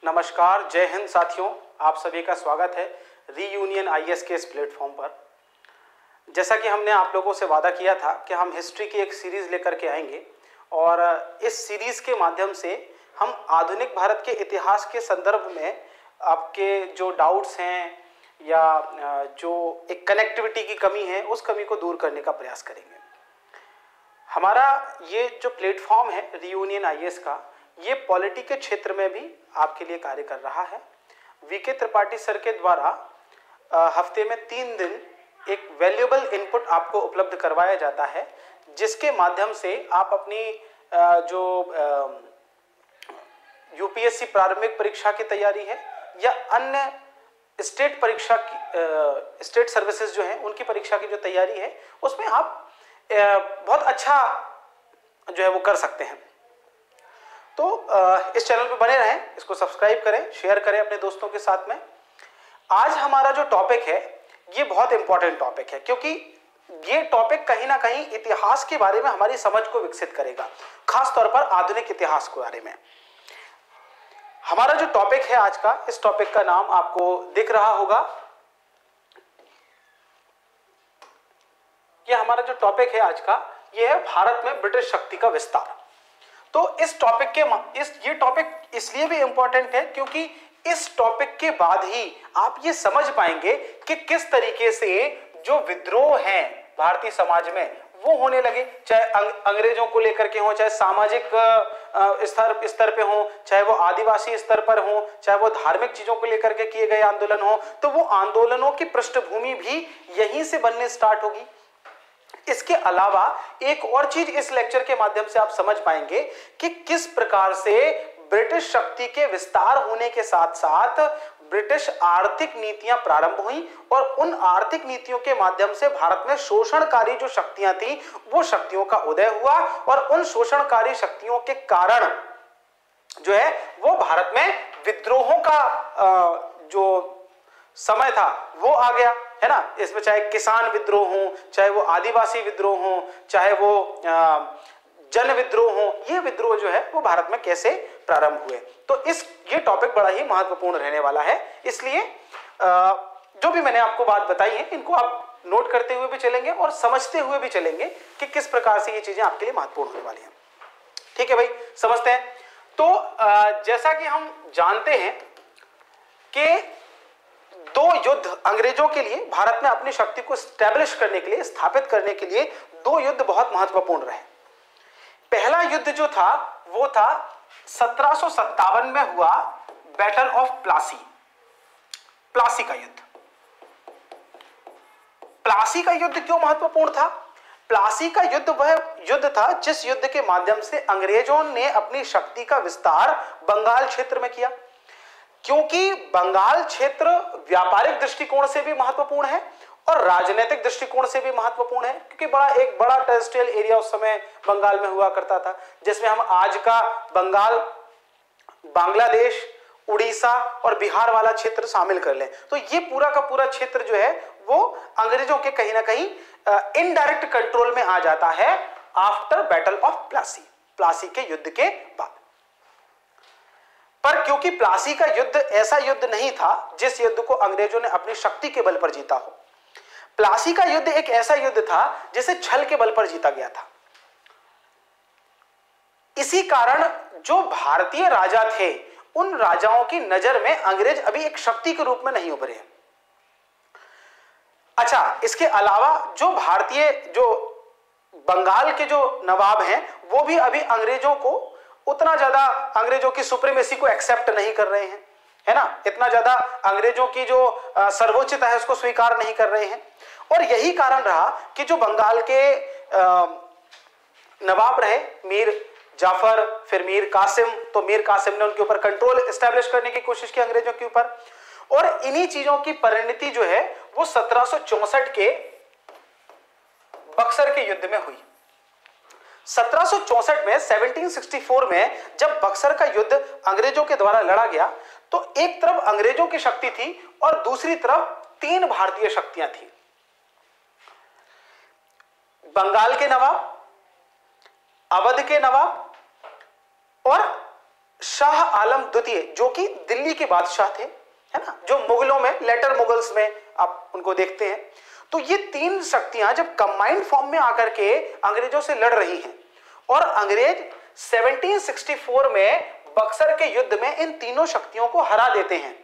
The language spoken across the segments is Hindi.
नमस्कार, जय हिंद साथियों। आप सभी का स्वागत है रीयूनियन आईएएस के इस प्लेटफॉर्म पर। जैसा कि हमने आप लोगों से वादा किया था कि हम हिस्ट्री की एक सीरीज़ लेकर के आएंगे और इस सीरीज़ के माध्यम से हम आधुनिक भारत के इतिहास के संदर्भ में आपके जो डाउट्स हैं या जो एक कनेक्टिविटी की कमी है उस कमी को दूर करने का प्रयास करेंगे। हमारा ये जो प्लेटफॉर्म है रीयूनियन आईएएस का, ये पॉलिटी के क्षेत्र में भी आपके लिए कार्य कर रहा है। वीके त्रिपाठी सर के द्वारा हफ्ते में 3 दिन एक वैल्यूएबल इनपुट आपको उपलब्ध करवाया जाता है, जिसके माध्यम से आप अपनी जो यूपीएससी प्रारंभिक परीक्षा की तैयारी है या अन्य स्टेट परीक्षा की स्टेट सर्विसेज जो हैं उनकी परीक्षा की जो तैयारी है उसमें आप बहुत अच्छा जो है वो कर सकते हैं। तो इस चैनल पे बने रहें, इसको सब्सक्राइब करें, शेयर करें अपने दोस्तों के साथ में। आज हमारा जो टॉपिक है ये बहुत इंपॉर्टेंट टॉपिक है, क्योंकि ये टॉपिक कहीं ना कहीं इतिहास के बारे में हमारी समझ को विकसित करेगा, खास तौर पर आधुनिक इतिहास के बारे में। हमारा जो टॉपिक है आज का, इस टॉपिक का नाम आपको दिख रहा होगा। ये हमारा जो टॉपिक है आज का, ये है भारत में ब्रिटिश शक्ति का विस्तार। तो इस टॉपिक के ये टॉपिक इसलिए भी इंपॉर्टेंट है क्योंकि इस टॉपिक के बाद ही आप ये समझ पाएंगे कि किस तरीके से जो विद्रोह हैं भारतीय समाज में वो होने लगे, चाहे अंग्रेजों को लेकर के हो, चाहे सामाजिक स्तर पे हो, चाहे वो आदिवासी स्तर पर हो, चाहे वो धार्मिक चीजों को लेकर के किए गए आंदोलन हो। तो वो आंदोलनों की पृष्ठभूमि भी यहीं से बनने स्टार्ट होगी। इसके अलावा एक और चीज इस लेक्चर के माध्यम से आप समझ पाएंगे कि किस प्रकार से ब्रिटिश शक्ति के विस्तार होने के साथ साथ ब्रिटिश आर्थिक नीतियां प्रारंभ हुई और उन आर्थिक नीतियों के माध्यम से भारत में शोषणकारी जो शक्तियां थी वो शक्तियों का उदय हुआ और उन शोषणकारी शक्तियों के कारण जो है वो भारत में विद्रोहों का जो समय था वो आ गया, है ना। इसमें चाहे किसान विद्रोह हो, चाहे वो आदिवासी विद्रोह हो, चाहे वो जन विद्रोह हो, ये विद्रोह जो है वो भारत में कैसे प्रारंभ हुए। तो ये टॉपिक बड़ा ही महत्वपूर्ण रहने वाला है। इसलिए जो भी मैंने आपको बात बताई है इनको आप नोट करते हुए भी चलेंगे और समझते हुए भी चलेंगे कि किस प्रकार से ये चीजें आपके लिए महत्वपूर्ण होने वाली हैं। ठीक है भाई, समझते हैं। तो जैसा कि हम जानते हैं कि 2 युद्ध अंग्रेजों के लिए भारत में अपनी शक्ति को स्टैब्लिश करने के लिए, स्थापित करने के लिए 2 युद्ध बहुत महत्वपूर्ण रहे। पहला युद्ध जो था वो था 1757 में हुआ बैटल ऑफ प्लासी, प्लासी का युद्ध। प्लासी का युद्ध क्यों महत्वपूर्ण था? प्लासी का युद्ध वह युद्ध था जिस युद्ध के माध्यम से अंग्रेजों ने अपनी शक्ति का विस्तार बंगाल क्षेत्र में किया, क्योंकि बंगाल क्षेत्र व्यापारिक दृष्टिकोण से भी महत्वपूर्ण है और राजनीतिक दृष्टिकोण से भी महत्वपूर्ण है, क्योंकि एक बड़ा टेरेस्ट्रियल एरिया उस समय बंगाल में हुआ करता था, जिसमें हम आज का बंगाल, बांग्लादेश, उड़ीसा और बिहार वाला क्षेत्र शामिल कर लें। तो ये पूरा का पूरा क्षेत्र जो है वो अंग्रेजों के कहीं ना कहीं इनडायरेक्ट कंट्रोल में आ जाता है after battle of Plassey, Plassey के युद्ध के बाद। पर क्योंकि प्लासी का युद्ध ऐसा युद्ध नहीं था जिस युद्ध को अंग्रेजों ने अपनी शक्ति के बल पर जीता हो। प्लासी का युद्ध एक ऐसा युद्ध था जिसे छल के बल पर जीता गया था। इसी कारण जो भारतीय राजा थे उन राजाओं की नजर में अंग्रेज अभी एक शक्ति के रूप में नहीं उभरे हैं। अच्छा, इसके अलावा जो बंगाल के जो नवाब हैं वो भी अभी अंग्रेजों को उतना ज्यादा, अंग्रेजों की सुप्रीमेसी को एक्सेप्ट नहीं कर रहे हैं, है ना। इतना ज्यादा अंग्रेजों की जो सर्वोच्चता है उसको स्वीकार नहीं कर रहे हैं। और यही कारण रहा कि जो बंगाल के नवाब रहे, मीर जाफर, फिर मीर कासिम, तो मीर कासिम ने उनके ऊपर कंट्रोल एस्टैब्लिश करने की कोशिश की अंग्रेजों के ऊपर। और इन्हीं चीजों की परिणति जो है वो 1764 के बक्सर के युद्ध में हुई। 1764 में 1764 में जब बक्सर का युद्ध अंग्रेजों के द्वारा लड़ा गया तो एक तरफ अंग्रेजों की शक्ति थी और दूसरी तरफ 3 भारतीय शक्तियां थी। बंगाल के नवाब, अवध के नवाब और शाह आलम द्वितीय जो कि दिल्ली के बादशाह थे, है ना, जो मुगलों में लेटर मुगल्स में आप उनको देखते हैं। तो ये तीन शक्तियां जब कंबाइंड फॉर्म में आकर के अंग्रेजों से लड़ रही हैं और अंग्रेज 1764 में बक्सर के युद्ध में इन तीनों शक्तियों को हरा देते हैं,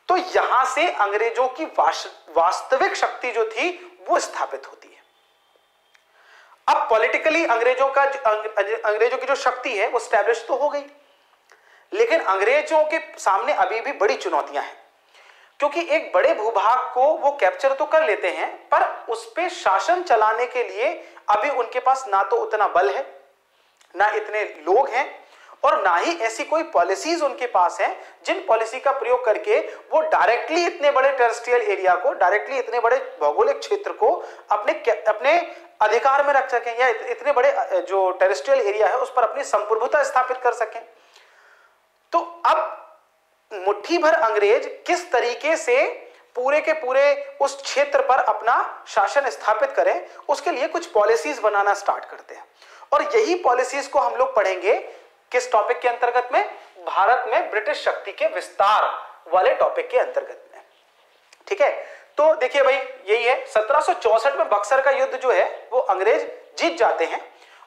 तो यहां से अंग्रेजों की वास्तविक शक्ति जो थी वो स्थापित होती है। अब पॉलिटिकली अंग्रेजों की जो शक्ति है वो स्टैब्लिश तो हो गई, लेकिन अंग्रेजों के सामने अभी भी बड़ी चुनौतियां हैं, क्योंकि एक बड़े भूभाग को वो कैप्चर तो कर लेते हैं पर उस पे शासन चलाने के लिए अभी उनके पास ना तो उतना बल है, ना इतने लोग हैं, और ना ही ऐसी कोई पॉलिसीज उनके पास हैं जिन पॉलिसी का प्रयोग करके वो डायरेक्टली इतने बड़े टेरेस्ट्रियल एरिया को, डायरेक्टली इतने बड़े भौगोलिक क्षेत्र को अपने अधिकार में रख सकें, या इतने बड़े जो टेरेस्ट्रियल एरिया है उस पर अपनी संप्रभुता स्थापित कर सकें। तो अब मुट्ठी भर अंग्रेज किस तरीके से पूरे के पूरे उस क्षेत्र पर अपना शासन स्थापित करें, उसके लिए कुछ पॉलिसीज बनाना स्टार्ट करते हैं, और यही पॉलिसीज को हम लोग पढ़ेंगे किस टॉपिक के अंतर्गत में, भारत में ब्रिटिश शक्ति के विस्तार वाले टॉपिक के अंतर्गत में। ठीक है, तो देखिए भाई यही है, 1764 में बक्सर का युद्ध जो है वो अंग्रेज जीत जाते हैं,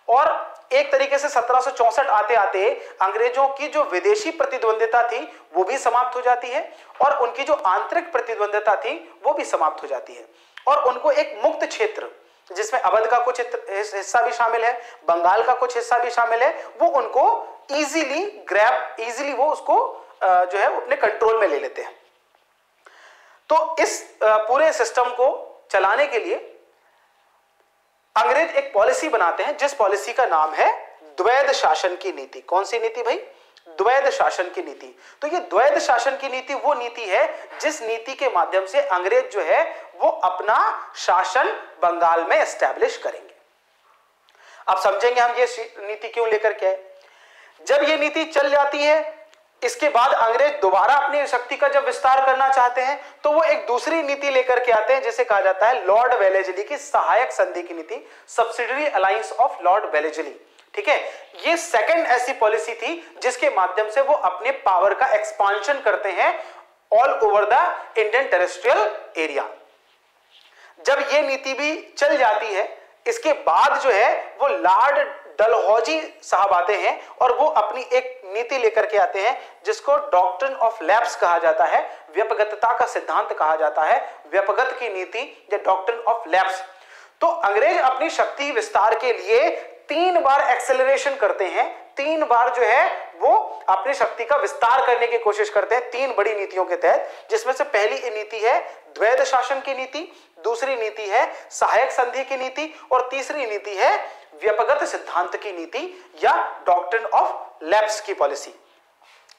और एक तरीके से 1764 आते आते अंग्रेजों की जो विदेशी प्रतिद्वंदिता थी वो भी समाप्त हो जाती है, और उनकी जो आंतरिक प्रतिद्वंदिता थी वो भी समाप्त हो जाती है, और उनको एक मुक्त क्षेत्र जिसमें अवध का कुछ हिस्सा भी शामिल है, बंगाल का कुछ हिस्सा भी शामिल है, वो उनको इजीली वो उसको जो है अपने कंट्रोल में ले लेते हैं। तो इस पूरे सिस्टम को चलाने के लिए अंग्रेज एक पॉलिसी बनाते हैं जिस पॉलिसी का नाम है द्वैध शासन की नीति। कौन सी नीति भाई? द्वैध शासन की नीति। तो ये द्वैध शासन की नीति वो नीति है जिस नीति के माध्यम से अंग्रेज जो है वो अपना शासन बंगाल में एस्टैब्लिश करेंगे। अब समझेंगे हम ये नीति क्यों लेकर के आए। जब ये नीति चल जाती है, इसके बाद अंग्रेज दोबारा अपनी शक्ति का जब विस्तार करना चाहते हैं तो वो एक दूसरी नीति लेकर के आते हैं जिसे कहा जाता है लॉर्ड वेलेस्ली की सहायक संधि की नीति, subsidiary alliance of Lord Wellesley. ठीक है, ये सेकंड ऐसी पॉलिसी थी जिसके माध्यम से वो अपने पावर का एक्सपांशन करते हैं all over the Indian terrestrial area. जब ये नीति भी चल जाती है, इसके बाद जो है वो लॉर्ड डलहौजी साहब आते हैं और वो अपनी एक नीति लेकर के आते हैं जिसको डॉक्ट्रिन ऑफ लैप्स कहा जाता है, व्यपगतता का सिद्धांत कहा जाता है, व्यपगत की नीति या डॉक्ट्रिन ऑफ लैप्स। तो अंग्रेज अपनी शक्ति विस्तार के लिए 3 बार एक्सेलरेशन करते हैं, 3 बार जो है वो अपनी शक्ति का विस्तार करने की कोशिश करते हैं 3 बड़ी नीतियों के तहत, जिसमें से पहली नीति है द्वैध शासन की नीति, दूसरी नीति है सहायक संधि की नीति, और तीसरी नीति है व्यपगत सिद्धांत की नीति या डॉक्ट्रिन ऑफ लैप्स की पॉलिसी।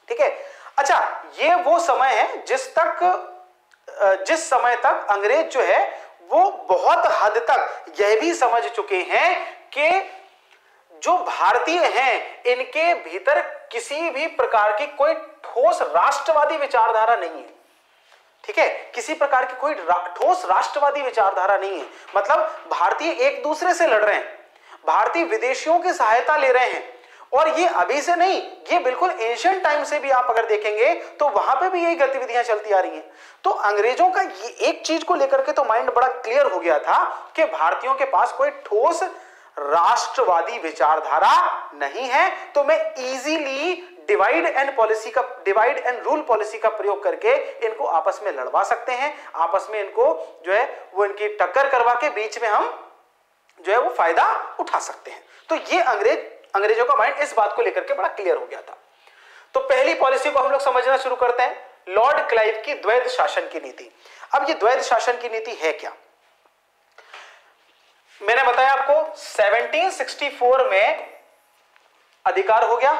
ठीक है, अच्छा, ये वो समय है जिस समय तक अंग्रेज जो है वो बहुत हद तक यह भी समझ चुके हैं कि जो भारतीय हैं इनके भीतर किसी भी प्रकार की कोई ठोस राष्ट्रवादी विचारधारा नहीं है। ठीक है, किसी प्रकार की कोई ठोस राष्ट्रवादी विचारधारा नहीं है। मतलब भारतीय एक दूसरे से लड़ रहे हैं, भारतीय विदेशियों की सहायता ले रहे हैं, और ये अभी से नहीं, ये बिल्कुल एंशिएंट टाइम से भी आप अगर देखेंगे तो वहां पे भी यही गतिविधियां चलती आ रही हैं। तो अंग्रेजों का ये एक चीज को लेकर के तो माइंड बड़ा क्लियर हो गया था कि भारतीयों के पास कोई ठोस राष्ट्रवादी विचारधारा नहीं है, तो मैं easily divide and rule policy का प्रयोग करके इनको आपस में लड़वा सकते हैं, आपस में इनको जो है वो इनकी टक्कर करवा के बीच में हम जो है वो फायदा उठा सकते हैं। तो ये अंग्रेजों का माइंड इस बात को लेकर के बड़ा क्लियर हो गया था। तो पहली पॉलिसी को हम लोग समझना शुरू करते हैं, लॉर्ड क्लाइव की द्वैध शासन की नीति। अब ये द्वैध शासन की नीति है क्या? मैंने बताया आपको 1764 में अधिकार हो गया,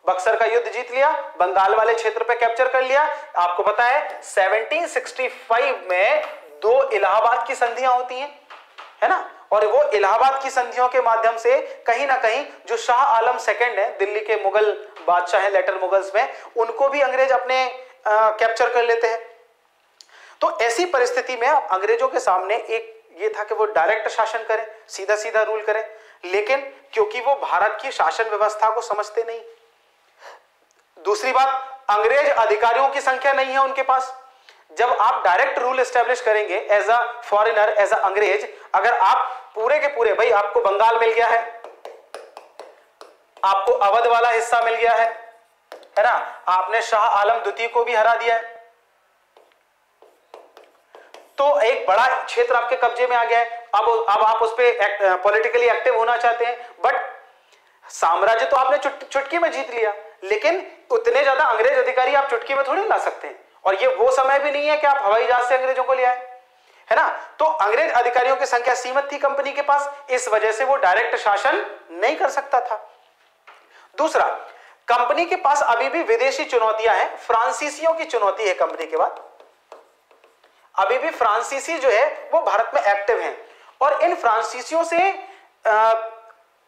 बक्सर का युद्ध जीत लिया, बंगाल वाले क्षेत्र पे कैप्चर कर लिया। आपको पता है 1765 में 2 इलाहाबाद की संधियां होती हैं, है ना, और वो इलाहाबाद की संधियों के माध्यम से कहीं ना कहीं जो शाह आलम सेकंड है, दिल्ली के मुगल बादशाह हैं लेटर मुगल्स में, उनको भी अंग्रेज अपने कैप्चर कर लेते हैं। तो ऐसी परिस्थिति में अंग्रेजों के सामने एक ये था कि वो डायरेक्ट शासन करें, सीधा सीधा रूल करें, लेकिन क्योंकि वो भारत की शासन व्यवस्था को समझते नहीं, दूसरी बात, अंग्रेज अधिकारियों की संख्या नहीं है उनके पास। जब आप डायरेक्ट रूल एस्टेब्लिश करेंगे as a foreigner, as a अंग्रेज, अगर आप पूरे के पूरे, भाई आपको बंगाल मिल गया है, आपको अवध वाला हिस्सा मिल गया है ना, आपने शाह आलम द्वितीय को भी हरा दिया है, तो एक बड़ा क्षेत्र आपके कब्जे में आ गया है। अब आप उस पर पॉलिटिकली एक्टिव होना चाहते हैं, बट साम्राज्य तो आपने चुटकी में जीत लिया, लेकिन उतने ज्यादा अंग्रेज अधिकारी आप चुटकी में थोड़ी ला सकते हैं, और ये वो समय भी नहीं है कि आप हवाई जहाज से अंग्रेजों को ले आए, है ना। तो अंग्रेज अधिकारियों की संख्या सीमित थी कंपनी के पास, इस वजह से वो डायरेक्ट शासन नहीं कर सकता था। दूसरा, कंपनी के पास अभी भी विदेशी चुनौतियां हैं, फ्रांसीसियों की चुनौती है कंपनी के बाद। अभी भी फ्रांसीसी जो है वो भारत में एक्टिव हैं, और इन फ्रांसीसियों से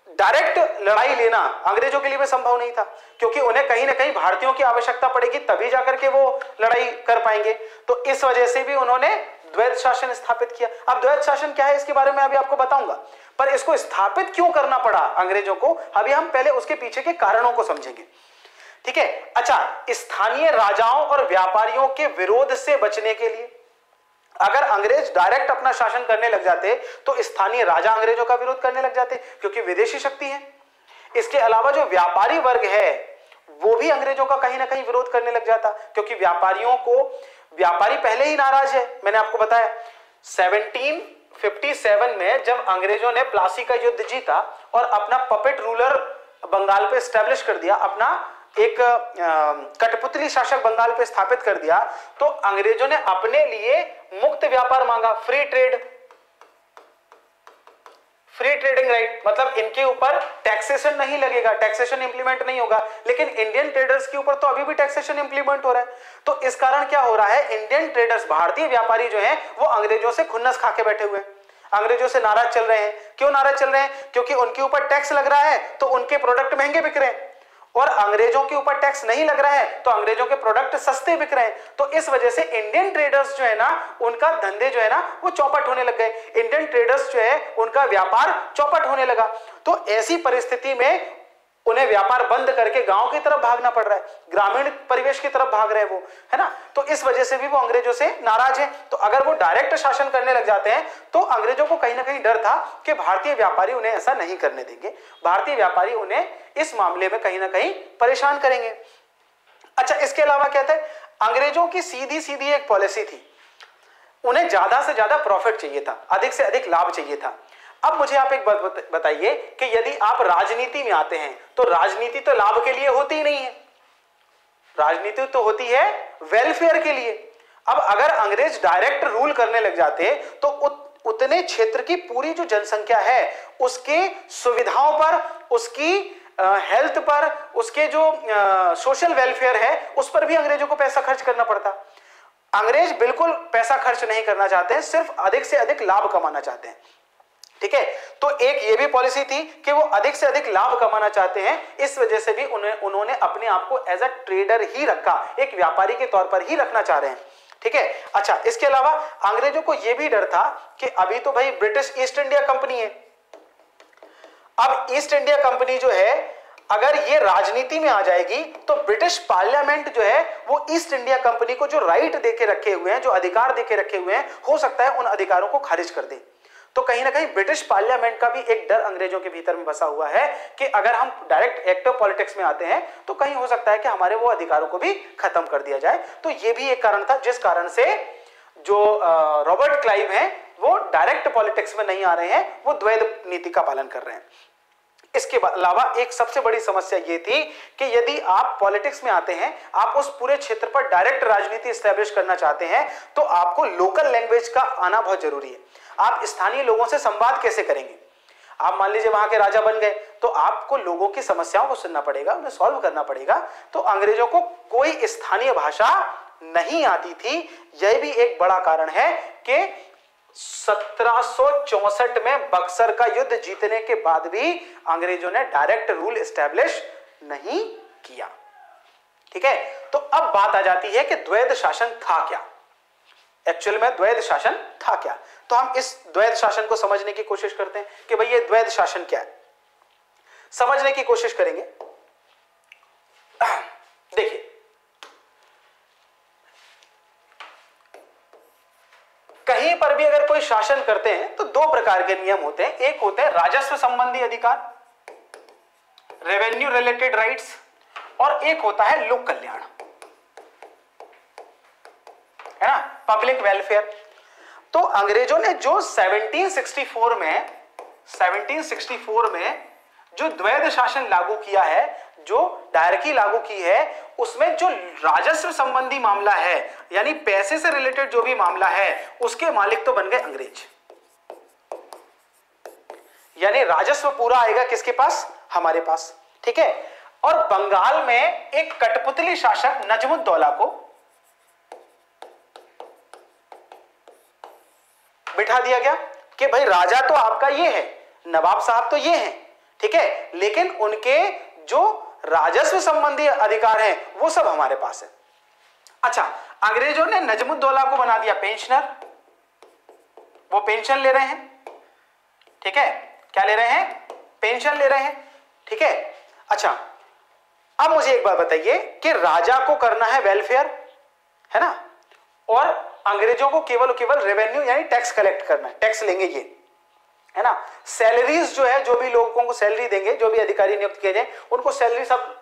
डायरेक्ट लड़ाई लेना अंग्रेजों के लिए भी संभव नहीं था, क्योंकि उन्हें कहीं ना कहीं भारतीयों की आवश्यकता पड़ेगी, तभी जाकर के वो लड़ाई कर पाएंगे। तो इस वजह से भी उन्होंने द्वैध शासन स्थापित किया। अब द्वैध शासन क्या है इसके बारे में अभी आपको बताऊंगा, पर इसको स्थापित क्यों करना पड़ा अंग्रेजों को, अभी हम पहले उसके पीछे के कारणों को समझेंगे, ठीक है। अच्छा, स्थानीय राजाओं और व्यापारियों के विरोध से बचने के लिए, अगर अंग्रेज डायरेक्ट अपना शासन करने लग जाते तो स्थानीय राजा अंग्रेजों का विरोध करने लग जाते, क्योंकि विदेशी शक्ति है। इसके अलावा जो व्यापारी वर्ग है वो भी अंग्रेजों का कहीं ना कहीं विरोध करने लग जाता, क्योंकि व्यापारी पहले ही नाराज है। मैंने आपको बताया 1757 में जब अंग्रेजों ने प्लासी का युद्ध जीता और अपना पपेट रूलर बंगाल पे स्टैब्लिश कर दिया, अपना एक कठपुतली शासक बंगाल पे स्थापित कर दिया, तो अंग्रेजों ने अपने लिए मुक्त व्यापार मांगा, फ्री ट्रेडिंग राइट, मतलब इनके ऊपर टैक्सेशन नहीं लगेगा, टैक्सेशन इंप्लीमेंट नहीं होगा। लेकिन इंडियन ट्रेडर्स के ऊपर तो अभी भी टैक्सेशन इंप्लीमेंट हो रहा है। तो इस कारण क्या हो रहा है, इंडियन ट्रेडर्स, भारतीय व्यापारी जो हैं वो अंग्रेजों से खुन्नस खा के बैठे हुए हैं, अंग्रेजों से नाराज चल रहे हैं। क्यों नाराज चल रहे हैं? क्योंकि उनके ऊपर टैक्स लग रहा है तो उनके प्रोडक्ट महंगे बिक रहे हैं, और अंग्रेजों के ऊपर टैक्स नहीं लग रहा है तो अंग्रेजों के प्रोडक्ट सस्ते बिक रहे हैं। तो इस वजह से इंडियन ट्रेडर्स जो है ना, उनका धंधे जो है ना वो चौपट होने लग गए, इंडियन ट्रेडर्स जो है उनका व्यापार चौपट होने लगा। तो ऐसी परिस्थिति में उन्हें व्यापार बंद करके गांव की तरफ भागना पड़ रहा है, ग्रामीण परिवेश की तरफ भाग रहे हैं वो, है ना। तो इस वजह से भी वो अंग्रेजों से नाराज है। तो अगर वो डायरेक्ट शासन करने लग जाते हैं तो अंग्रेजों को कहीं ना कहीं डर था कि भारतीय व्यापारी उन्हें ऐसा नहीं करने देंगे, भारतीय व्यापारी उन्हें इस मामले में कहीं ना कहीं परेशान करेंगे। अच्छा, इसके अलावा क्या था, अंग्रेजों की सीधी सीधी एक पॉलिसी थी, उन्हें ज्यादा से ज्यादा प्रॉफिट चाहिए था, अधिक से अधिक लाभ चाहिए था। अब मुझे आप एक बात बताइए कि यदि आप राजनीति में आते हैं तो राजनीति तो लाभ के लिए होती ही नहीं है, राजनीति तो होती है वेलफेयर के लिए। अब अगर अंग्रेज डायरेक्ट रूल करने लग जाते तो उतने क्षेत्र की पूरी जो जनसंख्या है उसके सुविधाओं पर, उसकी हेल्थ पर, उसके जो सोशल वेलफेयर है उस पर भी अंग्रेजों को पैसा खर्च करना पड़ता। अंग्रेज बिल्कुल पैसा खर्च नहीं करना चाहते हैं, सिर्फ अधिक से अधिक लाभ कमाना चाहते हैं, ठीक है। तो एक ये भी पॉलिसी थी कि वो अधिक से अधिक लाभ कमाना चाहते हैं, इस वजह से भी उन्होंने अपने आप को एज अ ट्रेडर ही रखा, एक व्यापारी के तौर पर ही रखना चाह रहे हैं, ठीक है। अच्छा, इसके अलावा अंग्रेजों को यह भी डर था कि अभी तो भाई ब्रिटिश ईस्ट इंडिया कंपनी है, अब ईस्ट इंडिया कंपनी जो है अगर ये राजनीति में आ जाएगी तो ब्रिटिश पार्लियामेंट जो है वो ईस्ट इंडिया कंपनी को जो राइट देके रखे हुए हैं, जो अधिकार देके रखे हुए हैं, हो सकता है उन अधिकारों को खारिज कर दे। तो कहीं ना कहीं ब्रिटिश पार्लियामेंट का भी एक डर अंग्रेजों के भीतर में बसा हुआ है कि अगर हम डायरेक्ट एक्टिव पॉलिटिक्स में आते हैं तो कहीं हो सकता है कि हमारे वो अधिकारों को भी खत्म कर दिया जाए। तो ये भी एक कारण था जिस कारण से जो रॉबर्ट क्लाइव हैं वो डायरेक्ट पॉलिटिक्स में नहीं आ रहे हैं, वो द्वैध नीति का पालन कर रहे हैं। इसके अलावा एक सबसे बड़ी समस्या ये थी कि यदि आप पॉलिटिक्स में आते हैं, आप उस पूरे क्षेत्र पर डायरेक्ट राजनीति एस्टैब्लिश करना चाहते हैं, तो आपको लोकल लैंग्वेज का आना बहुत जरूरी है। आप स्थानीय लोगों से संवाद कैसे करेंगे? आप मान लीजिए वहां के राजा बन गए तो आपको लोगों की समस्याओं को सुनना पड़ेगा, उन्हें सॉल्व करना पड़ेगा। तो अंग्रेजों को कोई स्थानीय भाषा नहीं आती थी। यह भी एक बड़ा कारण है कि 1764 में बक्सर का युद्ध जीतने के बाद भी अंग्रेजों ने डायरेक्ट रूल एस्टैब्लिश नहीं किया, ठीक है। तो अब बात आ जाती है कि द्वैध शासन था क्या, एक्चुअल में द्वैध शासन था क्या। तो हम इस द्वैध शासन को समझने की कोशिश करते हैं कि भाई ये द्वैध शासन क्या है, समझने की कोशिश करेंगे। देखिए, कहीं पर भी अगर कोई शासन करते हैं तो दो प्रकार के नियम होते हैं। एक होते हैं राजस्व संबंधी अधिकार, रेवेन्यू रिलेटेड राइट्स, और एक होता है लोक कल्याण, है ना, पब्लिक वेलफेयर। तो अंग्रेजों ने जो 1764 में जो द्वैध शासन लागू किया है, जो डायरकी लागू की है, उसमें जो राजस्व संबंधी मामला है यानी पैसे से रिलेटेड जो भी मामला है उसके मालिक तो बन गए अंग्रेज। यानी राजस्व पूरा आएगा किसके पास? हमारे पास, ठीक है। और बंगाल में एक कठपुतली शासक नजमुद्दौला को बिठा दिया गया कि भाई राजा तो आपका ये है, नवाब साहब तो ये हैं, ठीक है, लेकिन उनके जो राजस्व संबंधी अधिकार हैं वो सब हमारे पास है। अच्छा, अंग्रेजों ने नजमुद्दौला को बना दिया पेंशनर, वो पेंशन ले रहे हैं, ठीक है, क्या ले रहे हैं? पेंशन ले रहे हैं, ठीक है। अच्छा, अब मुझे एक बात बताइए कि राजा को करना है वेलफेयर, है ना, और अंग्रेजों को केवल रेवेन्यू यानी टैक्स कलेक्ट करना है, टैक्स लेंगे ये, है ना। सैलरीज जो है, जो भी लोगों को सैलरी देंगे, जो भी अधिकारी नियुक्त किए जाए उनको सैलरी सब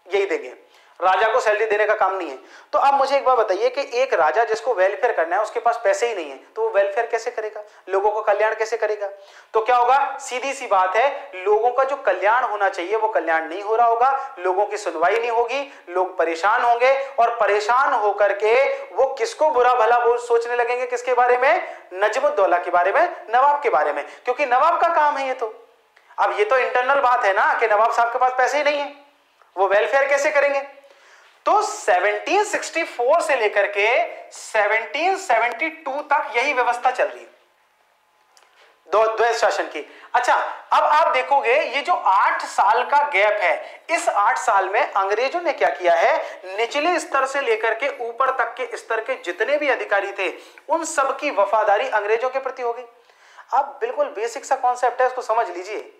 यही देंगे, राजा को सैलरी देने का काम नहीं है। तो अब मुझे एक बात बताइए कि एक राजा जिसको वेलफेयर करना है उसके पास पैसे ही नहीं है, तो वो वेलफेयर कैसे करेगा, लोगों का कल्याण कैसे करेगा? तो क्या होगा? सीधी सी बात है, लोगों का जो कल्याण होना चाहिए वो कल्याण नहीं हो रहा होगा, लोगों की सुनवाई नहीं होगी, लोग परेशान होंगे, और परेशान होकर के वो किसको बुरा भला बोल सोचने लगेंगे, किसके बारे में? नजमुद्दौला के बारे में, नवाब के बारे में, क्योंकि नवाब का काम है ये। तो अब ये तो इंटरनल बात है ना कि नवाब साहब के पास पैसे ही नहीं है, वो वेलफेयर कैसे करेंगे? तो 1764 से लेकर के 1772 तक यही व्यवस्था चल रही है द्वैध शासन की। अच्छा, अब आप देखोगे ये जो 8 साल का गैप है, इस 8 साल में अंग्रेजों ने क्या किया है, निचले स्तर से लेकर के ऊपर तक के स्तर के जितने भी अधिकारी थे उन सब की वफादारी अंग्रेजों के प्रति हो गई। अब बिल्कुल बेसिक सा कॉन्सेप्ट है, इसको समझ लीजिए।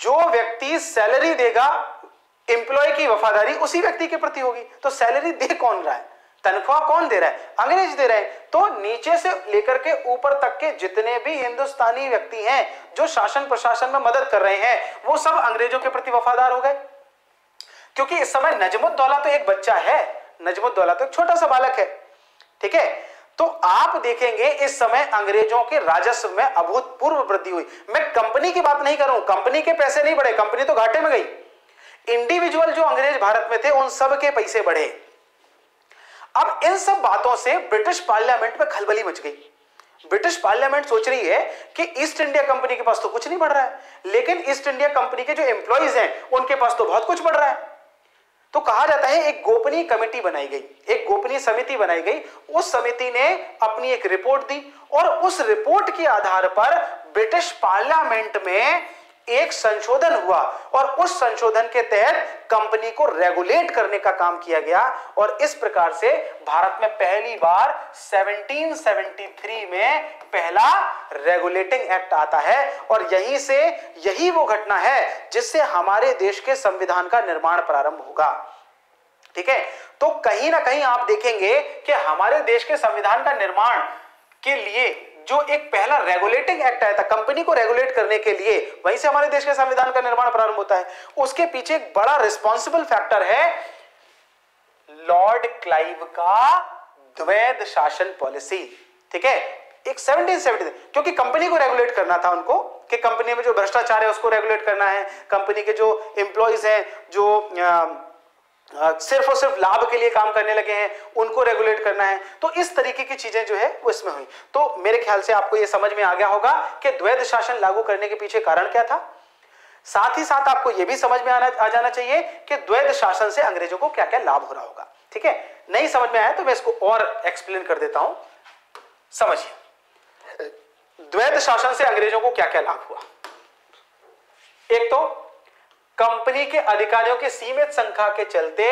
जो व्यक्ति सैलरी देगा, एम्प्लॉय की वफादारी उसी व्यक्ति के प्रति होगी। तो सैलरी दे कौन रहा है, तनख्वाह कौन दे रहा है? अंग्रेज दे रहे हैं। तो नीचे से लेकर के ऊपर तक के जितने भी हिंदुस्तानी व्यक्ति हैं जो शासन प्रशासन में मदद कर रहे हैं वो सब अंग्रेजों के प्रति वफादार हो गए, क्योंकि इस समय नजमुद्दौला तो एक बच्चा है, नजमुद्दौला तो एक छोटा सा बालक है, ठीक है। तो आप देखेंगे इस समय अंग्रेजों के राजस्व में अभूतपूर्व वृद्धि हुई। मैं कंपनी की बात नहीं कर रहा हूं, कंपनी के पैसे नहीं बढ़े, कंपनी तो घाटे में गई। इंडिविजुअल जो अंग्रेज भारत में थे उन सब के पैसे बढ़े। अब इन सब बातों से ब्रिटिश पार्लियामेंट में खलबली मच गई। ब्रिटिश पार्लियामेंट सोच रही है कि ईस्ट इंडिया कंपनी के पास तो कुछ नहीं बढ़ रहा है, लेकिन ईस्ट इंडिया कंपनी के जो एम्प्लॉइज हैं उनके पास तो बहुत कुछ बढ़ रहा है। तो कहा जाता है एक गोपनीय कमेटी बनाई गई, एक गोपनीय समिति बनाई गई। उस समिति ने अपनी एक रिपोर्ट दी और उस रिपोर्ट के आधार पर ब्रिटिश पार्लियामेंट में एक संशोधन हुआ और उस संशोधन के तहत कंपनी को रेगुलेट करने का काम किया गया। और इस प्रकार से भारत में पहली बार 1773 में पहला रेगुलेटिंग एक्ट आता है और यहीं से यही वो घटना है जिससे हमारे देश के संविधान का निर्माण प्रारंभ होगा, ठीक है। तो कहीं ना कहीं आप देखेंगे कि हमारे देश के संविधान का निर्माण के लिए जो एक पहला रेगुलेटिंग एक्ट आया था कंपनी को रेगुलेट करने के लिए, वहीं से हमारे देश के संविधान का निर्माण प्रारंभ होता है। उसके पीछे एक बड़ा रिस्पॉन्सिबल फैक्टर है लॉर्ड क्लाइव का द्वैध शासन पॉलिसी, ठीक है। एक 1770, क्योंकि कंपनी को रेगुलेट करना था उनको कि कंपनी में जो भ्रष्टाचार है उसको रेगुलेट करना है, कंपनी के जो एम्प्लॉइज हैं जो सिर्फ और सिर्फ लाभ के लिए काम करने लगे हैं उनको रेगुलेट करना है। तो इस तरीके की चीजें जो है वो इसमें हुई। तो मेरे ख्याल से आपको ये समझ में आ गया होगा कि द्वैध शासन लागू करने के पीछे कारण क्या था। साथ ही साथ आपको यह भी समझ में आ जाना चाहिए कि द्वैध शासन से अंग्रेजों को क्या क्या लाभ हो रहा होगा, ठीक है। नहीं समझ में आया तो मैं इसको और एक्सप्लेन कर देता हूं, समझिए द्वैध शासन से अंग्रेजों को क्या क्या लाभ हुआ। एक तो कंपनी के अधिकारियों की सीमित संख्या के चलते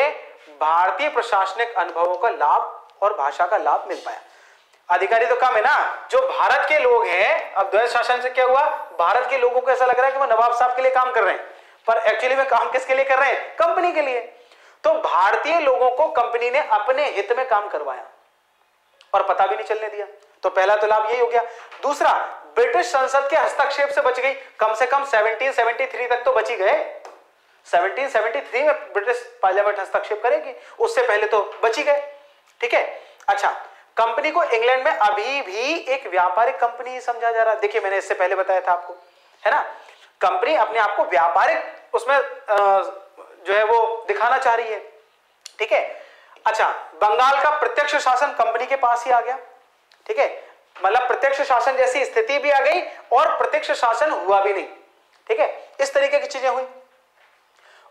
भारतीय प्रशासनिक अनुभवों का लाभ और भाषा का लाभ मिल पाया। अधिकारी तो कम है ना, जो भारत के लोग हैं। अब द्वैध शासन से क्या हुआ, भारत के लोगों को ऐसा लग रहा है कि वो नवाब साहब के लिए काम कर रहे हैं, पर एक्चुअली में काम किसके लिए कर रहे हैं, कंपनी के लिए। तो भारतीय लोगों को कंपनी ने अपने हित में काम करवाया और पता भी नहीं चलने दिया। तो पहला तो लाभ यही हो गया। दूसरा, ब्रिटिश संसद के हस्तक्षेप से बच गई, कम से कम 1773 तक तो बची गए। 1773 में ब्रिटिश पार्लियामेंट हस्तक्षेप करेगी, उससे पहले तो बची गए। ठीक है। अच्छा, कंपनी को इंग्लैंड में अभी भी एक व्यापारिक कंपनी समझा जा रहा है। देखिए मैंने इससे पहले बताया था आपको, है ना, कंपनी अपने आप को व्यापारिक उसमें जो है वो दिखाना चाह रही है। ठीक है। अच्छा, बंगाल का प्रत्यक्ष शासन कंपनी के पास ही आ गया। ठीक है, मतलब प्रत्यक्ष शासन जैसी स्थिति भी आ गई और प्रत्यक्ष शासन हुआ भी नहीं। ठीक है, इस तरीके की चीजें हुई।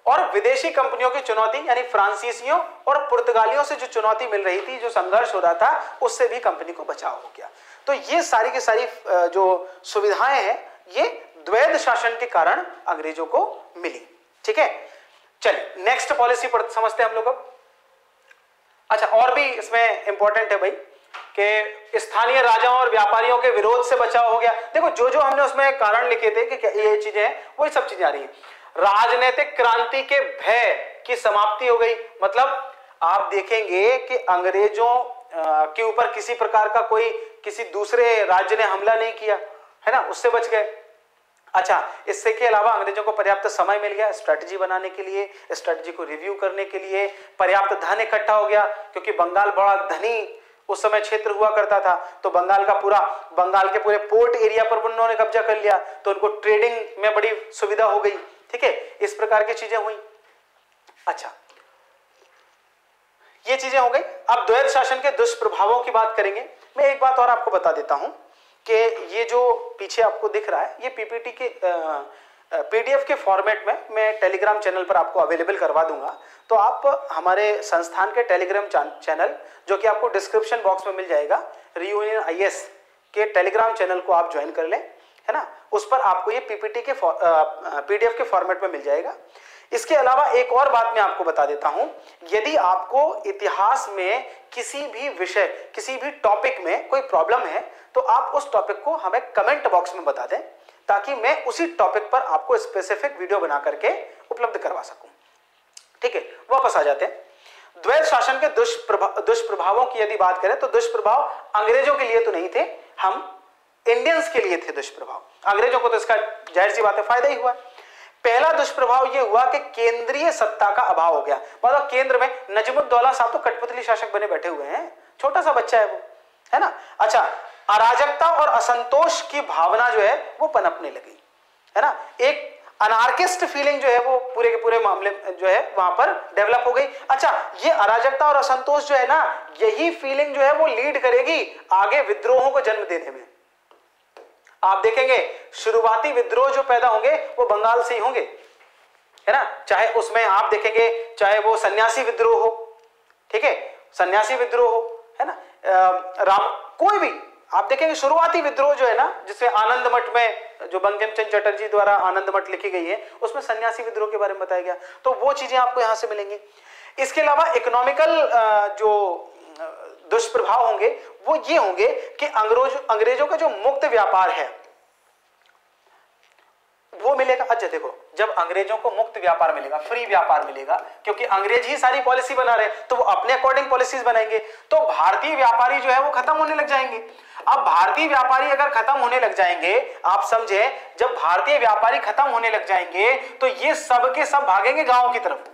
और विदेशी कंपनियों की चुनौती, यानी फ्रांसीसियों और पुर्तगालियों से जो चुनौती मिल रही थी, जो संघर्ष हो रहा था, उससे भी कंपनी को बचाव हो गया। तो ये सारी की सारी जो सुविधाएं हैं, ये द्वैध शासन के कारण अंग्रेजों को मिली। ठीक है, चलिए नेक्स्ट पॉलिसी समझते हैं हम लोग अब। अच्छा, और भी इसमें इंपॉर्टेंट है भाई कि स्थानीय राजाओं और व्यापारियों के विरोध से बचाव हो गया। देखो जो जो हमने उसमें कारण लिखे थे कि ये चीजें हैं, वही सब चीजें आ रही है। राजनीतिक क्रांति के भय की समाप्ति हो गई। मतलब आप देखेंगे कि अंग्रेजों के ऊपर किसी प्रकार का कोई किसी दूसरे राज्य ने हमला नहीं किया, है ना, उससे बच गए। अच्छा, इससे के अलावा अंग्रेजों को पर्याप्त समय मिल गया स्ट्रैटेजी बनाने के लिए, स्ट्रैटेजी को रिव्यू करने के लिए। पर्याप्त धन इकट्ठा हो गया, क्योंकि बंगाल बड़ा धनी उस समय क्षेत्र हुआ करता था। तो बंगाल के पूरे पोर्ट एरिया पर उन्होंने कब्जा कर लिया, तो उनको ट्रेडिंग में बड़ी सुविधा हो गई। ठीक है, इस प्रकार की चीजें हुई। अच्छा, ये चीजें हो गई। अब द्वैध शासन के दुष्प्रभावों की बात करेंगे। मैं एक बात और आपको बता देता हूं कि ये जो पीछे आपको दिख रहा है, ये पीपीटी के पीडीएफ के फॉर्मेट में मैं टेलीग्राम चैनल पर आपको अवेलेबल करवा दूंगा। तो आप हमारे संस्थान के टेलीग्राम चैनल, जो कि आपको डिस्क्रिप्शन बॉक्स में मिल जाएगा, रियूनियन आईएएस के टेलीग्राम चैनल को आप ज्वाइन कर लें, है ना। उस पर आपको ये पीपीटी के पीडीएफ के फॉर्मेट में मिल जाएगा। इसके अलावा एक और बात मैं आपको बता देता हूं, यदि आपको इतिहास में किसी भी विषय, किसी भी टॉपिक में कोई प्रॉब्लम है, तो आप उस टॉपिक को हमें कमेंट बॉक्स में बता दें, ताकि मैं उसी टॉपिक पर आपको स्पेसिफिक वीडियो बना करके उपलब्ध करवा सकूं। ठीक है, वापस आ जाते हैं। द्वैध शासन के दुष्प्रभावों की यदि बात करें, तो दुष्प्रभाव अंग्रेजों के लिए तो नहीं थे, हम इंडियंस के लिए थे दुष्प्रभाव। अंग्रेजों को तो इसका जाहिर सी बात है फायदा ही हुआ। पहला दुष्प्रभाव यह हुआ कि केंद्रीय सत्ता का अभाव हो गया। मतलब केंद्र में नजमुद्दौला साहब तो कठपुतली शासक बने बैठे हुए हैं, छोटा सा बच्चा है वो, है ना। अच्छा, अराजकता और असंतोष की भावना जो है वो पनपने लगी, है ना। एक अनार्किस्ट फीलिंग जो है वो पूरे के पूरे मामले जो है वहां पर डेवलप हो गई। अच्छा, ये अराजकता और असंतोष जो है ना, यही फीलिंग जो है वो लीड करेगी आगे विद्रोहों को जन्म देने में। आप देखेंगे शुरुआती विद्रोह जो पैदा होंगे वो बंगाल से ही होंगे, है ना। चाहे उसमें आप देखेंगे, चाहे वो सन्यासी विद्रोह हो, ठीक है, सन्यासी विद्रोह हो, है ना, कोई भी आप देखेंगे शुरुआती विद्रोह जो है ना, जिसमें आनंद मठ में जो बंकिम चंद्र चटर्जी द्वारा आनंद मठ लिखी गई है, उसमें सन्यासी विद्रोह के बारे में बताया गया। तो वो चीजें आपको यहां से मिलेंगी। इसके अलावा इकोनॉमिकल जो दुष्प्रभाव होंगे वो ये होंगे कि अंग्रेजों का जो मुक्त व्यापार है वो मिलेगा। अच्छा देखो, जब अंग्रेजों को मुक्त व्यापार मिलेगा, फ्री व्यापार मिलेगा, क्योंकि अंग्रेज ही सारी पॉलिसी बना रहे हैं, तो वो अपने अकॉर्डिंग पॉलिसीज बनाएंगे, तो भारतीय व्यापारी जो है वो खत्म होने लग जाएंगे। अब भारतीय व्यापारी अगर खत्म होने लग जाएंगे, आप समझे, जब भारतीय व्यापारी खत्म होने लग जाएंगे तो ये सब के सब भागेंगे गांव की तरफ।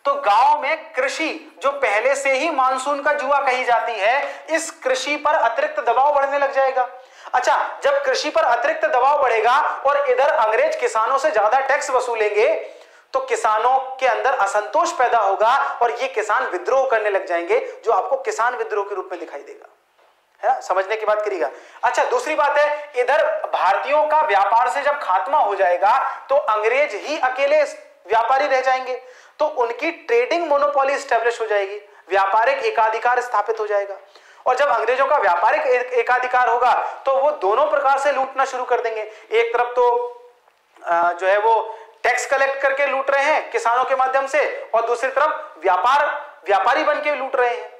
तो गांव में कृषि जो पहले से ही मानसून का जुआ कही जाती है, इस कृषि पर अतिरिक्त दबाव बढ़ने लग जाएगा। अच्छा, जब कृषि पर अतिरिक्त दबाव बढ़ेगा और इधर अंग्रेज किसानों से ज्यादा टैक्स वसूलेंगे, तो किसानों के अंदर असंतोष पैदा होगा और ये किसान विद्रोह करने लग जाएंगे, जो आपको किसान विद्रोह के रूप में दिखाई देगा, है, समझने की बात करिएगा। अच्छा, दूसरी बात है, इधर भारतीयों का व्यापार से जब खात्मा हो जाएगा तो अंग्रेज ही अकेले व्यापारी रह जाएंगे, तो उनकी ट्रेडिंग मोनोपोली स्टैब्लिश हो जाएगी, व्यापारिक एकाधिकार स्थापित हो जाएगा। और जब अंग्रेजों का व्यापारिक एकाधिकार होगा तो वो दोनों प्रकार से लूटना शुरू कर देंगे। एक तरफ तो जो है वो टैक्स कलेक्ट करके लूट रहे हैं किसानों के माध्यम से, और दूसरी तरफ व्यापारी बन के लूट रहे हैं,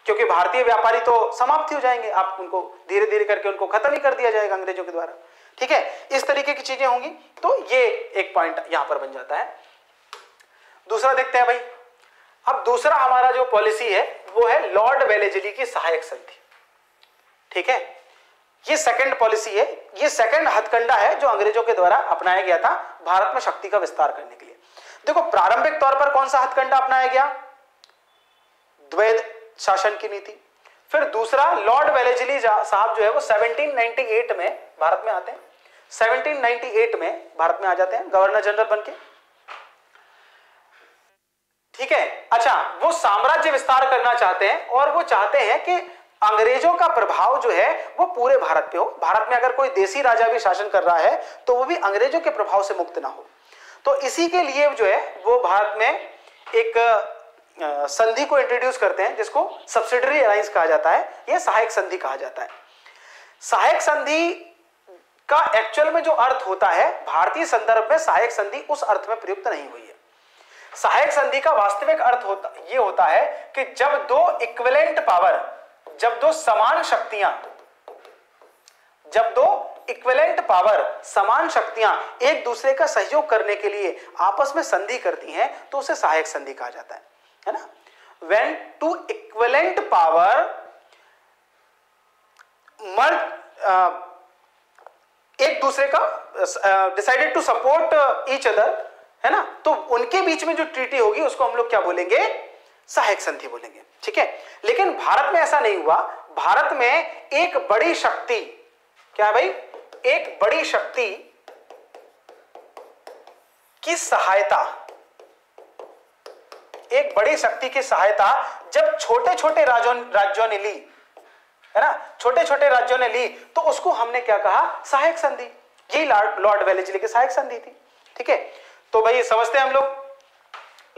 क्योंकि भारतीय व्यापारी तो समाप्त हो जाएंगे, आप उनको धीरे धीरे करके उनको खत्म ही कर दिया जाएगा अंग्रेजों के द्वारा। ठीक है, इस तरीके की चीजें होंगी। तो ये एक पॉइंट यहां पर बन जाता है। दूसरा देखते हैं भाई। अब दूसरा हमारा जो पॉलिसी है वो है लॉर्ड वेलेस्ली की सहायक संधि। ठीक है, ये सेकंड पॉलिसी है, ये सेकंड हथकंडा है जो अंग्रेजों के द्वारा अपनाया गया था भारत में शक्ति का विस्तार करने के लिए। देखो प्रारंभिक तौर पर कौन सा हथकंडा अपनाया गया? द्वैध शासन की नीति। फिर दूसरा लॉर्ड वेलेस्ली साहब जो है वो 1798 में भारत में आते हैं, 1798 में भारत में आ जाते हैं गवर्नर जनरल बनके। ठीक है, अच्छा वो साम्राज्य विस्तार करना चाहते हैं और वो चाहते हैं कि अंग्रेजों का प्रभाव जो है वो पूरे भारत पे हो। भारत में अगर कोई देसी राजा भी शासन कर रहा है तो वो भी अंग्रेजों के प्रभाव से मुक्त ना हो। तो इसी के लिए जो है वो भारत में एक संधि को इंट्रोड्यूस करते हैं जिसको सब्सिडरी अलायंस कहा जाता है, यह सहायक संधि कहा जाता है। सहायक संधि का एक्चुअल में जो अर्थ होता है भारतीय संदर्भ में सहायक संधि उस अर्थ में प्रयुक्त नहीं हुई है। सहायक संधि का वास्तविक अर्थ ये होता है कि जब दो इक्विवेलेंट पावर, जब दो समान शक्तियां, जब दो इक्विवेलेंट पावर समान शक्तियां एक दूसरे का सहयोग करने के लिए आपस में संधि करती हैं तो उसे सहायक संधि कहा जाता है ना। When two equivalent power एक दूसरे का decided to support each other, है ना, तो उनके बीच में जो ट्रीटी होगी उसको हम लोग क्या बोलेंगे? सहायक संधि बोलेंगे। ठीक है, लेकिन भारत में ऐसा नहीं हुआ। भारत में एक बड़ी शक्ति, क्या है भाई? एक बड़ी शक्ति की सहायता, एक बड़ी शक्ति की सहायता जब छोटे छोटे राज्यों ने ली, है ना, छोटे छोटे राज्यों ने ली तो उसको हमने क्या कहा? सहायक संधि। यही लॉर्ड वेलेस्ली की सहायक संधि थी। ठीक है, तो भाई समझते हैं हम लोग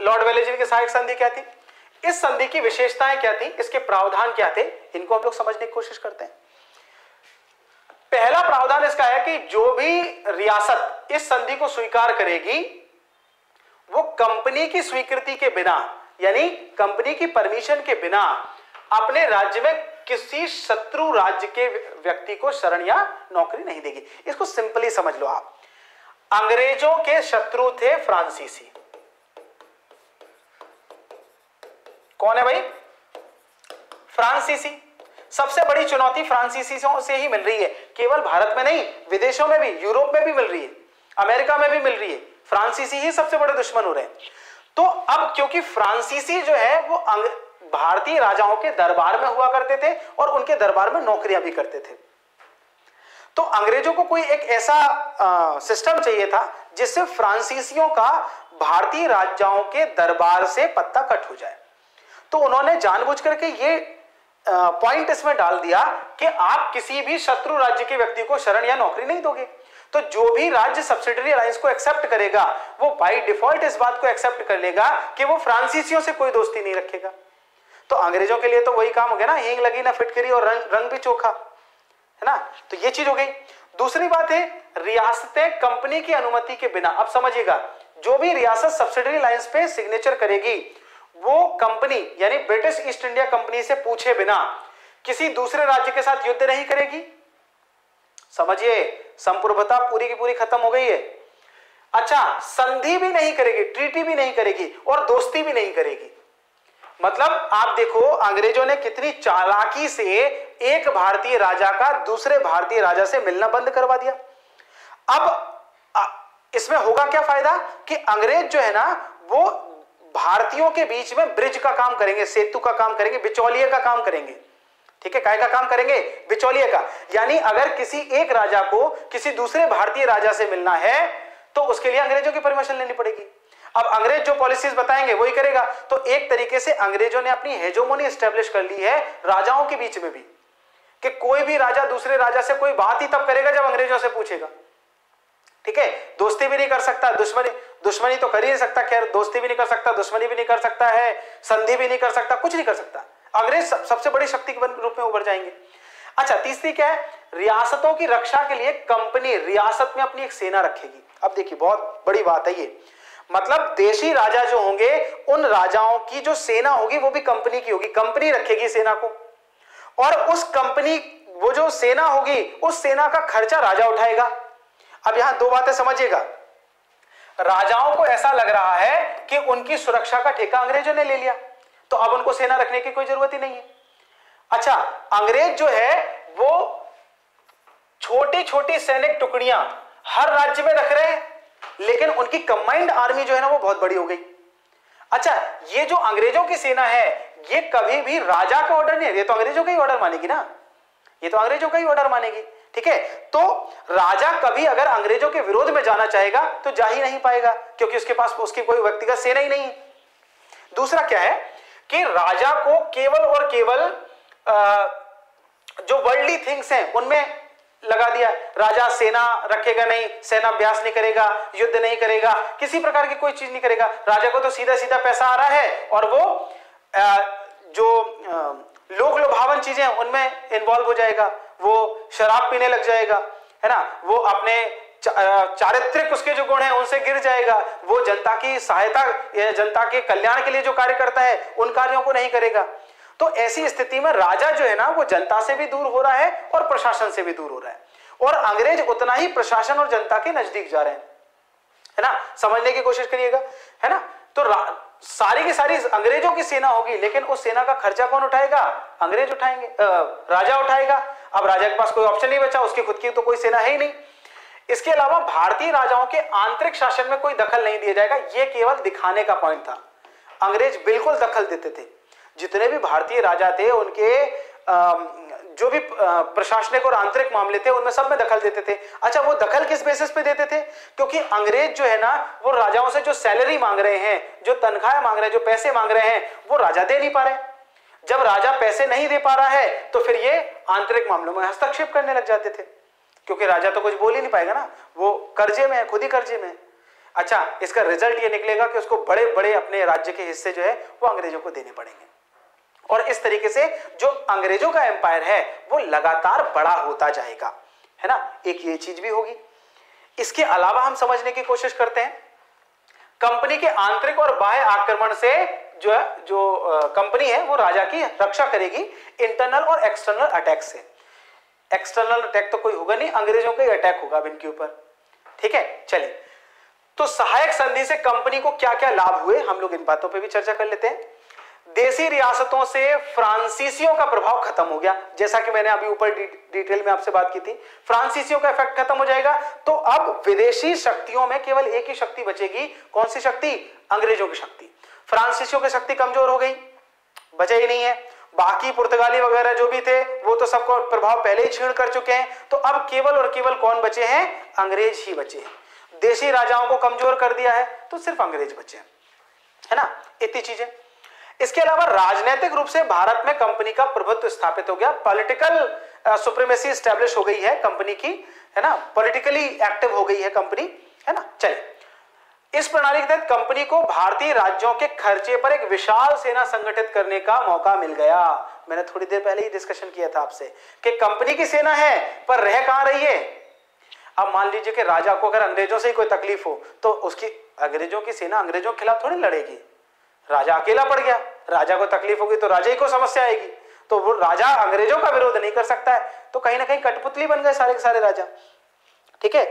लॉर्ड वेलेस्ली की सहायक संधि क्या थी, इस संधि की विशेषताएं क्या थी, इसके प्रावधान क्या थे, इनको हम लोग समझने की कोशिश करते हैं। पहला प्रावधान इसका है कि जो भी रियासत इस संधि को स्वीकार करेगी वो कंपनी की स्वीकृति के बिना, यानी कंपनी की परमिशन के बिना अपने राज्य में किसी शत्रु राज्य के व्यक्ति को शरण या नौकरी नहीं देगी। इसको सिंपली समझ लो आप। अंग्रेजों के शत्रु थे फ्रांसीसी। कौन है भाई? फ्रांसीसी। सबसे बड़ी चुनौती फ्रांसीसियों से ही मिल रही है, केवल भारत में नहीं, विदेशों में भी, यूरोप में भी मिल रही है, अमेरिका में भी मिल रही है। फ्रांसीसी ही सबसे बड़े दुश्मन हो रहे हैं। तो अब क्योंकि फ्रांसीसी जो है वो भारतीय राजाओं के दरबार में हुआ करते थे और उनके दरबार में नौकरियां भी करते थे, तो अंग्रेजों को कोई एक ऐसा सिस्टम चाहिए था जिससे फ्रांसीसियों का भारतीय राजाओं के दरबार से पत्ता कट हो जाए। तो उन्होंने जानबूझ करके ये पॉइंट इसमें डाल दिया कि आप किसी भी शत्रु राज्य के व्यक्ति को शरण या नौकरी नहीं दोगे। तो जो भी राज्य सब्सिडरी अलायंस को एक्सेप्ट करेगा वो बाय डिफॉल्ट इस बात को एक्सेप्ट कर लेगा कि वो फ्रांसीसियों से कोई दोस्ती नहीं रखेगा। तो अंग्रेजों के लिए तो वही काम हो गया ना, हींग लगी ना फिटकरी और रंग भी चोखा, है ना। तो ये चीज हो गई। दूसरी बात है, रियासतें कंपनी की अनुमति के बिना, अब समझिएगा, जो भी रियासत सब्सिडरी अलायंस पे सिग्नेचर करेगी वो कंपनी यानी ब्रिटिश ईस्ट इंडिया कंपनी से पूछे बिना किसी दूसरे राज्य के साथ युद्ध नहीं करेगी। समझिए, संप्रभुता पूरी की पूरी खत्म हो गई है। अच्छा, संधि भी नहीं करेगी, ट्रीटी भी नहीं करेगी और दोस्ती भी नहीं करेगी। मतलब आप देखो अंग्रेजों ने कितनी चालाकी से एक भारतीय राजा का दूसरे भारतीय राजा से मिलना बंद करवा दिया। अब इसमें होगा क्या फायदा कि अंग्रेज जो है ना वो भारतीयों के बीच में ब्रिज का काम करेंगे, सेतु का काम करेंगे, बिचौलिए का काम करेंगे। ठीक है, काय का काम करेंगे? बिचौलिए का। यानी अगर किसी एक राजा को किसी दूसरे भारतीय राजा से मिलना है तो उसके लिए अंग्रेजों की परमिशन लेनी पड़ेगी। अब अंग्रेज जो पॉलिसीज बताएंगे वही करेगा। तो एक तरीके से अंग्रेजों ने अपनी हेजोमोनी एस्टेब्लिश कर ली है राजाओं के बीच में भी, कि कोई भी राजा दूसरे राजा से कोई बात ही तब करेगा जब अंग्रेजों से पूछेगा। ठीक है, दोस्ती भी नहीं कर सकता, दुश्मनी तो कर ही नहीं सकता, खैर दोस्ती भी नहीं कर सकता, दुश्मनी भी नहीं कर सकता है, संधि भी नहीं कर सकता, कुछ नहीं कर सकता। अंग्रेज सबसे बड़ी शक्ति के रूप में उभर जाएंगे। अच्छा, तीसरी क्या है? रियासतों की रक्षा के लिए कंपनी रियासत में अपनी एक सेना रखेगी। अब देखिए बहुत बड़ी बात है ये, मतलब देशी राजा जो होंगे उन राजाओं की जो सेना होगी वो भी कंपनी की होगी, कंपनी रखेगी सेना को, और उस कंपनी वो जो सेना होगी उस सेना का खर्चा राजा उठाएगा। अब यहां दो बातें समझिएगा, राजाओं को ऐसा लग रहा है कि उनकी सुरक्षा का ठेका अंग्रेजों ने ले लिया, तो अब उनको सेना रखने की कोई जरूरत ही नहीं है। अच्छा, अंग्रेज जो है वो छोटी छोटी सैनिक टुकड़ियां हर राज्य में रख रहे हैं, लेकिन उनकी कंबाइंड आर्मी जो है ना वो बहुत बड़ी हो गई। अच्छा, ये जो अंग्रेजों की सेना है ये कभी भी राजा का ऑर्डर नहीं है, ये तो अंग्रेजों का ही ऑर्डर मानेगी ना, ये तो अंग्रेजों का ही ऑर्डर मानेगी। ठीक है, तो राजा कभी अगर अंग्रेजों के विरोध में जाना चाहेगा तो जा ही नहीं पाएगा, क्योंकि उसके पास उसकी कोई व्यक्तिगत सेना ही नहीं है। दूसरा क्या है कि राजा को केवल और केवल जो वर्ल्डली थिंग्स हैं उनमें लगा दिया। राजा सेना रखेगा नहीं, सेना अभ्यास नहीं करेगा, युद्ध नहीं करेगा, किसी प्रकार की कोई चीज नहीं करेगा। राजा को तो सीधा सीधा पैसा आ रहा है और वो जो लोक लुभावन चीजें उनमें इन्वॉल्व हो जाएगा, वो शराब पीने लग जाएगा, है ना, वो अपने चारित्रिक उसके जो गुण हैं उनसे गिर जाएगा, वो जनता की सहायता, जनता के कल्याण के लिए जो कार्य करता है उन कार्यों को नहीं करेगा। तो ऐसी स्थिति में राजा जो है ना वो जनता से भी दूर हो रहा है और प्रशासन से भी दूर हो रहा है, और अंग्रेज उतना ही प्रशासन और जनता के नजदीक जा रहे हैं, है ना। समझने की कोशिश करिएगा, है ना। तो सारी की सारी अंग्रेजों की सेना होगी, लेकिन उस सेना का खर्चा कौन उठाएगा? अंग्रेज उठाएंगे, राजा उठाएगा। अब राजा के पास कोई ऑप्शन नहीं बचा, उसकी खुद की तो कोई सेना है ही नहीं। इसके अलावा भारतीय राजाओं के आंतरिक शासन में कोई दखल नहीं दिया जाएगा, यह केवल दिखाने का पॉइंट था। अंग्रेज बिल्कुल दखल देते थे, जितने भी भारतीय राजा थे उनके जो भी प्रशासनिक और आंतरिक मामले थे उनमें सब में दखल देते थे। अच्छा, वो दखल किस बेसिस पे देते थे? क्योंकि अंग्रेज जो है ना वो राजाओं से जो सैलरी मांग रहे हैं, जो तनख्वाह मांग रहे हैं, जो पैसे मांग रहे हैं, वो राजा दे नहीं पा रहे। जब राजा पैसे नहीं दे पा रहा है तो फिर ये आंतरिक मामलों में हस्तक्षेप करने लग जाते थे, क्योंकि राजा तो कुछ बोल ही नहीं पाएगा ना, वो कर्जे में है, खुद ही कर्जे में है। अच्छा, इसका रिजल्ट ये निकलेगा कि उसको बड़े बड़े अपने राज्य के हिस्से जो है वो अंग्रेजों को देने पड़ेंगे, और इस तरीके से जो अंग्रेजों का एम्पायर है वो लगातार बड़ा होता जाएगा, है ना। एक ये चीज भी होगी। इसके अलावा हम समझने की कोशिश करते हैं कंपनी के आंतरिक और बाह्य आक्रमण से जो कंपनी है वो राजा की रक्षा करेगी इंटरनल और एक्सटर्नल अटैक से। एक्सटर्नल अटैक तो कोई होगा नहीं, अंग्रेजों का ही अटैक होगा अब इनके ऊपर। ठीक है, चलिए, तो सहायक संधि से कंपनी को क्या क्या लाभ हुए, हम लोग इन बातों पर भी चर्चा कर लेते हैं। देसी रियासतों से फ्रांसीसियों का प्रभाव खत्म हो गया, जैसा कि मैंने अभी ऊपर डिटेल में आपसे बात की थी, फ्रांसीसियों का इफेक्ट खत्म हो जाएगा। तो अब विदेशी शक्तियों में केवल एक ही शक्ति बचेगी, कौन सी शक्ति? अंग्रेजों की शक्ति। फ्रांसीसियों की शक्ति कमजोर हो गई, बचा ही नहीं है। बाकी पुर्तगाली वगैरह जो भी थे वो तो सबको प्रभाव पहले ही छीन कर चुके हैं। तो अब केवल और केवल कौन बचे हैं? अंग्रेज ही बचे हैं। देशी राजाओं को कमजोर कर दिया है तो सिर्फ अंग्रेज बचे हैं, है ना। इतनी चीजें। इसके अलावा राजनीतिक रूप से भारत में कंपनी का प्रभुत्व स्थापित हो गया, पॉलिटिकल सुप्रीमेसी एस्टैब्लिश हो गई है कंपनी की, है ना, पॉलिटिकली एक्टिव हो गई है कंपनी, है ना। चलिए, इस प्रणाली के तहत कंपनी को भारतीय राज्यों के खर्चे पर एक विशाल सेना संगठित करने का मौका मिल गया। मैंने थोड़ी देर पहले ही डिस्कशन किया था आपसे कि कंपनी की सेना है पर रह कहां रही है। अब मान लीजिए कि राजा को अगर अंग्रेजों से ही कोई तकलीफ हो तो उसकी अंग्रेजों की सेना अंग्रेजों के खिलाफ थोड़ी लड़ेगी। राजा अकेला पड़ गया, राजा को तकलीफ होगी तो राजा ही को समस्या आएगी, तो वो राजा अंग्रेजों का विरोध नहीं कर सकता है, तो कहीं ना कहीं कठपुतली बन गए सारे के सारे राजा। ठीक है,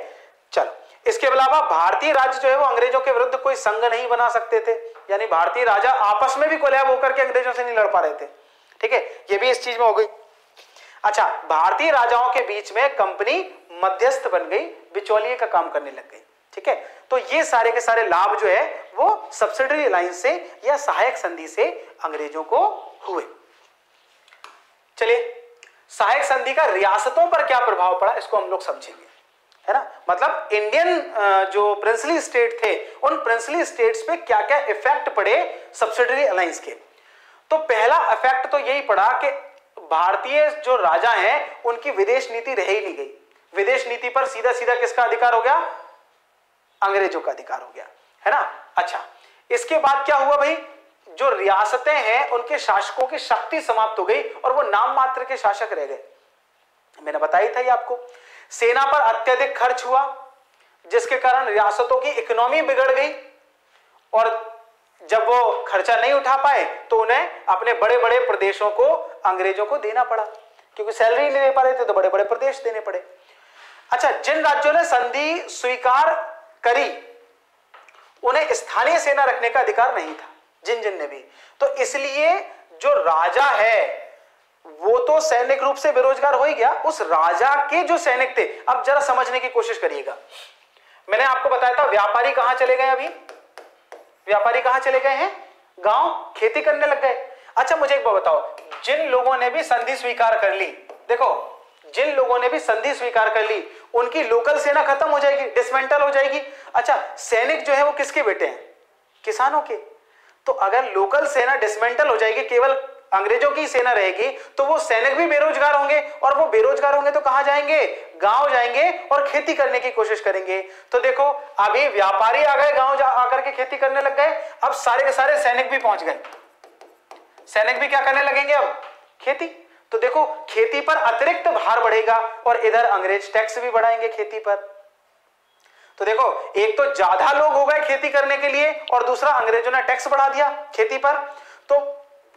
चलो। इसके अलावा भारतीय राज्य जो है वो अंग्रेजों के विरुद्ध कोई संघ नहीं बना सकते थे, यानी भारतीय राजा आपस में भी कोलैब होकर के अंग्रेजों से नहीं लड़ पा रहे थे। ठीक है, ये भी इस चीज में हो गई। अच्छा, भारतीय राजाओं के बीच में कंपनी मध्यस्थ बन गई, बिचौलिए का काम करने लग गई। ठीक है, तो ये सारे के सारे लाभ जो है वो सब्सिडरी अलायंस से या सहायक संधि से अंग्रेजों को हुए। चलिए, सहायक संधि का रियासतों पर क्या प्रभाव पड़ा इसको हम लोग समझेंगे, है ना। मतलब इंडियन जो प्रिंसली स्टेट थे उन प्रिंसली स्टेट्स पे क्या क्या इफेक्ट पड़े सब्सिडरी अलायंस के। तो पहला इफेक्ट तो यही पड़ा कि भारतीय जो राजा हैं उनकी विदेश नीति रह ही नहीं गई। विदेश नीति पर सीधा सीधा किसका अधिकार हो गया? अंग्रेजों का अधिकार हो गया, है ना। अच्छा, इसके बाद क्या हुआ भाई? जो रियासतें हैं उनके शासकों की शक्ति समाप्त हो गई और वो नाम मात्र के शासक रह गए। मैंने बताया था ये आपको। सेना पर अत्यधिक खर्च हुआ जिसके कारण रियासतों की इकोनॉमी बिगड़ गई, और जब वो खर्चा नहीं उठा पाए तो उन्हें अपने बड़े बड़े प्रदेशों को अंग्रेजों को देना पड़ा, क्योंकि सैलरी नहीं दे पा रहे थे तो बड़े बड़े प्रदेश देने पड़े। अच्छा, जिन राज्यों ने संधि स्वीकार करी उन्हें स्थानीय सेना रखने का अधिकार नहीं था। जिन जिन ने भी। तो इसलिए जो राजा है वो तो सैनिक रूप से बेरोजगार हो ही गया, उस राजा के जो सैनिक थे, अब जरा समझने की कोशिश करिएगा। मैंने आपको बताया था व्यापारी कहां चले गए, अभी व्यापारी कहां चले गए हैं, गांव, खेती करने लग गए। अच्छा मुझे एक बात बताओ, जिन लोगों ने भी संधि स्वीकार कर ली, देखो जिन लोगों ने भी संधि स्वीकार कर ली उनकी लोकल सेना खत्म हो जाएगी, डिसमेंटल हो जाएगी। अच्छा सैनिक जो है वो किसके बेटे हैं, किसानों के। तो अगर लोकल सेना डिसमेंटल हो जाएगी, केवल अंग्रेजों की सेना रहेगी, तो वो सैनिक भी बेरोजगार होंगे, और वो बेरोजगार होंगे तो कहां जाएंगे, गांव जाएंगे और खेती करने की कोशिश करेंगे। तो देखो अभी व्यापारी आ गए, गांव आकर के खेती करने लग गए, अब सारे के सारे सैनिक भी पहुंच गए, सैनिक भी क्या करने लगेंगे अब, खेती। तो देखो खेती पर अतिरिक्त भार बढ़ेगा और इधर अंग्रेज टैक्स भी बढ़ाएंगे खेती पर। तो देखो एक तो ज्यादा लोग हो गए खेती करने के लिए, और दूसरा अंग्रेजों ने टैक्स बढ़ा दिया खेती पर। तो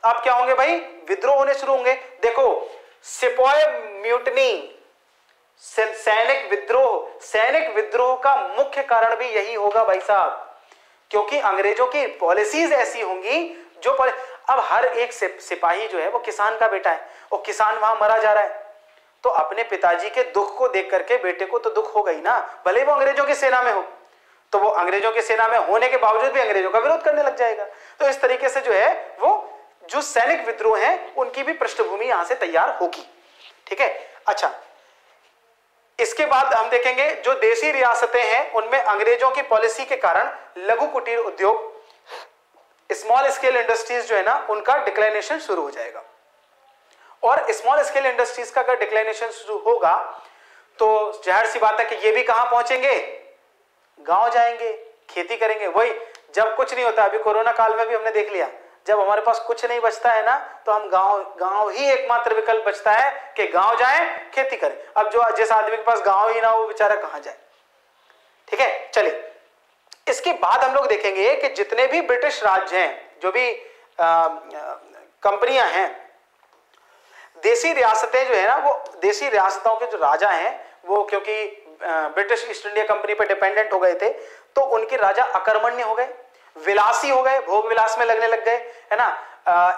अब क्या होंगे भाई, विद्रोह होने शुरू होंगे। देखो सिपॉय म्यूटनी, सैनिक विद्रोह का मुख्य कारण भी यही होगा भाई साहब, क्योंकि अंग्रेजों की पॉलिसीज ऐसी होंगी जो अब हर एक सिपाही जो है वो किसान का बेटा है, और किसान वहां मरा जा रहा है, तो अपने पिताजी के दुख को देख करके बेटे को तो दुख होगा ही ना, भले वो अंग्रेजों की सेना में हो। तो वो अंग्रेजों की सेना में होने के बावजूद भी अंग्रेजों का विरोध करने लग जाएगा। तो इस तरीके से जो है वो जो सैनिक विद्रोह है उनकी भी पृष्ठभूमि यहां से तैयार होगी। ठीक है, अच्छा इसके बाद हम देखेंगे जो देसी रियासतें हैं उनमें अंग्रेजों की पॉलिसी के कारण लघु कुटीर उद्योग, स्मॉल स्केल इंडस्ट्रीज जो है ना, उनका डिक्लाइनेशन शुरू हो जाएगा। और स्मॉल स्केल इंडस्ट्रीज का अगर डिक्लाइनेशन शुरू होगा तो जाहिर सी बात है कि ये भी कहां पहुंचेंगे, गांव जाएंगे, खेती करेंगे। वही जब कुछ नहीं होता, अभी कोरोना काल में भी हमने देख लिया, जब हमारे पास कुछ नहीं बचता है ना, तो हम गांव ही एकमात्र विकल्प बचता है कि गांव जाएं, खेती करें। अब जो जिस आदमी के पास गांव ही ना हो, वो बेचारा कहां जाए। ठीक है, चलिए इसके बाद हम लोग देखेंगे कि जितने भी ब्रिटिश राज्य हैं, जो भी कंपनियां हैं, देसी रियासतें जो है ना, वो देसी रियासतों के जो राजा हैं वो क्योंकि ब्रिटिश ईस्ट इंडिया कंपनी पर डिपेंडेंट हो गए थे, तो उनके राजा अकर्मण्य हो गए, विलासी हो गए, भोग विलास में लगने लग गए, है ना,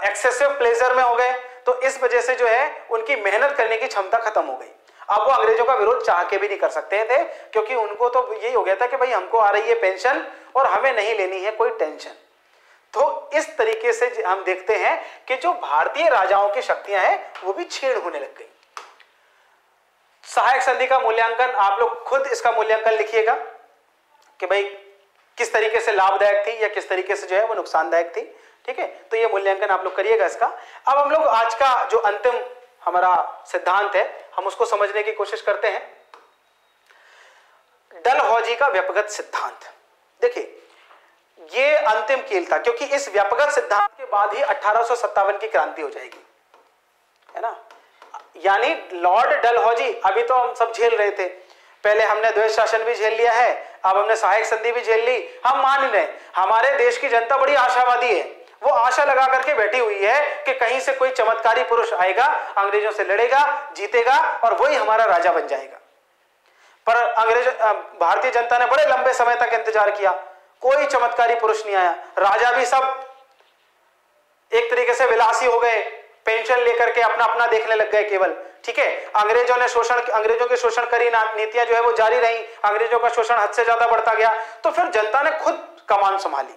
एक्सेसिव प्लेजर में हो गए। तो इस वजह से जो है उनकी मेहनत करने की क्षमता खत्म हो गई। अब वो अंग्रेजों का विरोध चाह के भी नहीं कर सकते थे, क्योंकि उनको तो यही हो गया था कि भाई हमको आ रही है पेंशन और हमें नहीं लेनी है कोई टेंशन। तो इस तरीके से हम देखते हैं कि जो भारतीय राजाओं की शक्तियां हैं वो भी छीण होने लग गई। सहायक संधि का मूल्यांकन, आप लोग खुद इसका मूल्यांकन लिखिएगा कि भाई किस तरीके से लाभदायक थी या किस तरीके से जो है वो नुकसानदायक थी। ठीक है, तो ये मूल्यांकन आप लोग करिएगा इसका। अब हम लोग आज का जो अंतिम हमारा सिद्धांत है हम उसको समझने की कोशिश करते हैं, डलहौजी का व्यपगत सिद्धांत। देखिए ये अंतिम कील था, क्योंकि इस व्यपगत सिद्धांत के बाद ही 1857 की क्रांति हो जाएगी, है ना। यानी लॉर्ड डलहौजी, अभी तो हम सब झेल रहे थे, पहले हमने द्वैध शासन भी झेल लिया है, अब हमने सहायक संधि भी झेल ली, हम मान रहे हमारे देश की जनता बड़ी आशावादी है, वो आशा लगा करके बैठी हुई है कि कहीं से कोई चमत्कारी पुरुष आएगा, अंग्रेजों से लड़ेगा, जीतेगा और वही हमारा राजा बन जाएगा। पर भारतीय जनता ने बड़े लंबे समय तक इंतजार किया, कोई चमत्कारी पुरुष नहीं आया, राजा भी सब एक तरीके से विलासी हो गए, पेंशन लेकर के अपना अपना देखने लग गए केवल। ठीक है, अंग्रेजों के शोषणकारी नीतियां जो है वो जारी रही, अंग्रेजों का शोषण हद से ज्यादा बढ़ता गया, तो फिर जनता ने खुद कमान संभाली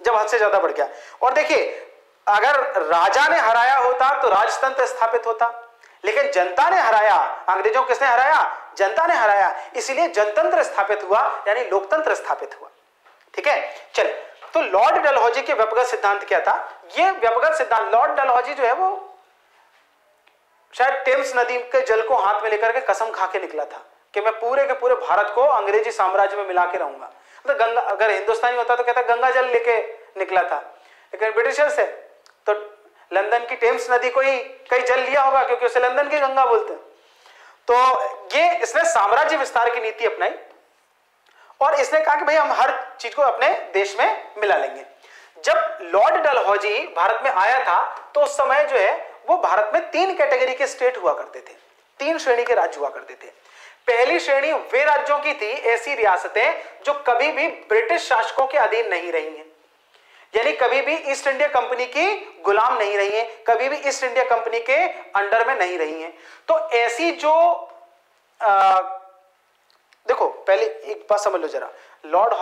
जब हद से ज्यादा बढ़ गया। और देखिए अगर राजा ने हराया होता तो राजतंत्र स्थापित होता, लेकिन जनता ने हराया, अंग्रेजों किसने हराया, जनता ने हराया, इसलिए जनतंत्र स्थापित हुआ, यानी लोकतंत्र स्थापित हुआ। ठीक है, चल तो लॉर्ड डलहौजी के व्यपगत सिद्धांत क्या था। ये व्यपगत सिद्धांत, लॉर्ड डलहौजी जो है वो शायद टेम्स नदी के जल को हाथ में लेकर के कसम खा के निकला था कि मैं पूरे के पूरे भारत को अंग्रेजी साम्राज्य में मिला के रहूंगा। तो गंगा, अगर हिंदुस्तानी होता तो कहता गंगा जल लेके निकला था, लेकिन ब्रिटिशर्स है तो लंदन की टेम्स नदी को ही कई जल लिया होगा, क्योंकि उसे लंदन की गंगा बोलते हैं। तो ये इसने साम्राज्य विस्तार की नीति अपनाई और इसने कहा कि भाई हम हर चीज को अपने देश में मिला लेंगे। जब लॉर्ड डलहौजी भारत में आया था तो उस समय जो है वो भारत में 3 कैटेगरी के स्टेट हुआ करते थे, 3 श्रेणी के राज्य हुआ करते थे। पहली श्रेणी वे राज्यों की थी, ऐसी रियासतें जो कभी भी ब्रिटिश शासकों के अधीन नहीं रही हैं, यानी कभी भी ईस्ट इंडिया कंपनी की गुलाम नहीं रही है, कभी भी ईस्ट इंडिया कंपनी के अंडर में नहीं रही है। तो ऐसी जो देखो पहले एक बात समझ लो जरा, लॉर्ड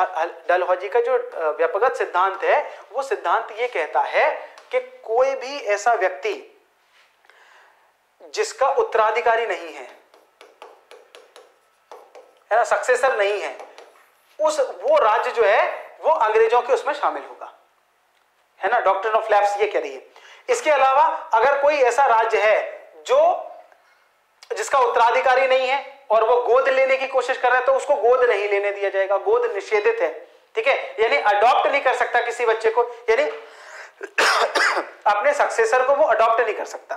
डलहौजी का जो व्यापकगत सिद्धांत है वो सिद्धांत ये कहता है कि कोई भी ऐसा व्यक्ति जिसका उत्तराधिकारी नहीं है ना, सक्सेसर नहीं है, वो राज्य जो है वो अंग्रेजों के उसमें शामिल होगा, है ना। डॉक्ट्रिन ऑफ लैप्स ये कह रही है। इसके अलावा अगर कोई ऐसा राज्य है जिसका उत्तराधिकारी नहीं है और वो गोद लेने की कोशिश कर रहा है तो उसको गोद नहीं लेने दिया जाएगा, गोद निषेधित है, ठीक है। यानी अडॉप्ट नहीं कर सकता किसी बच्चे को, यानी अपने सक्सेसर को वो अडॉप्ट नहीं कर सकता,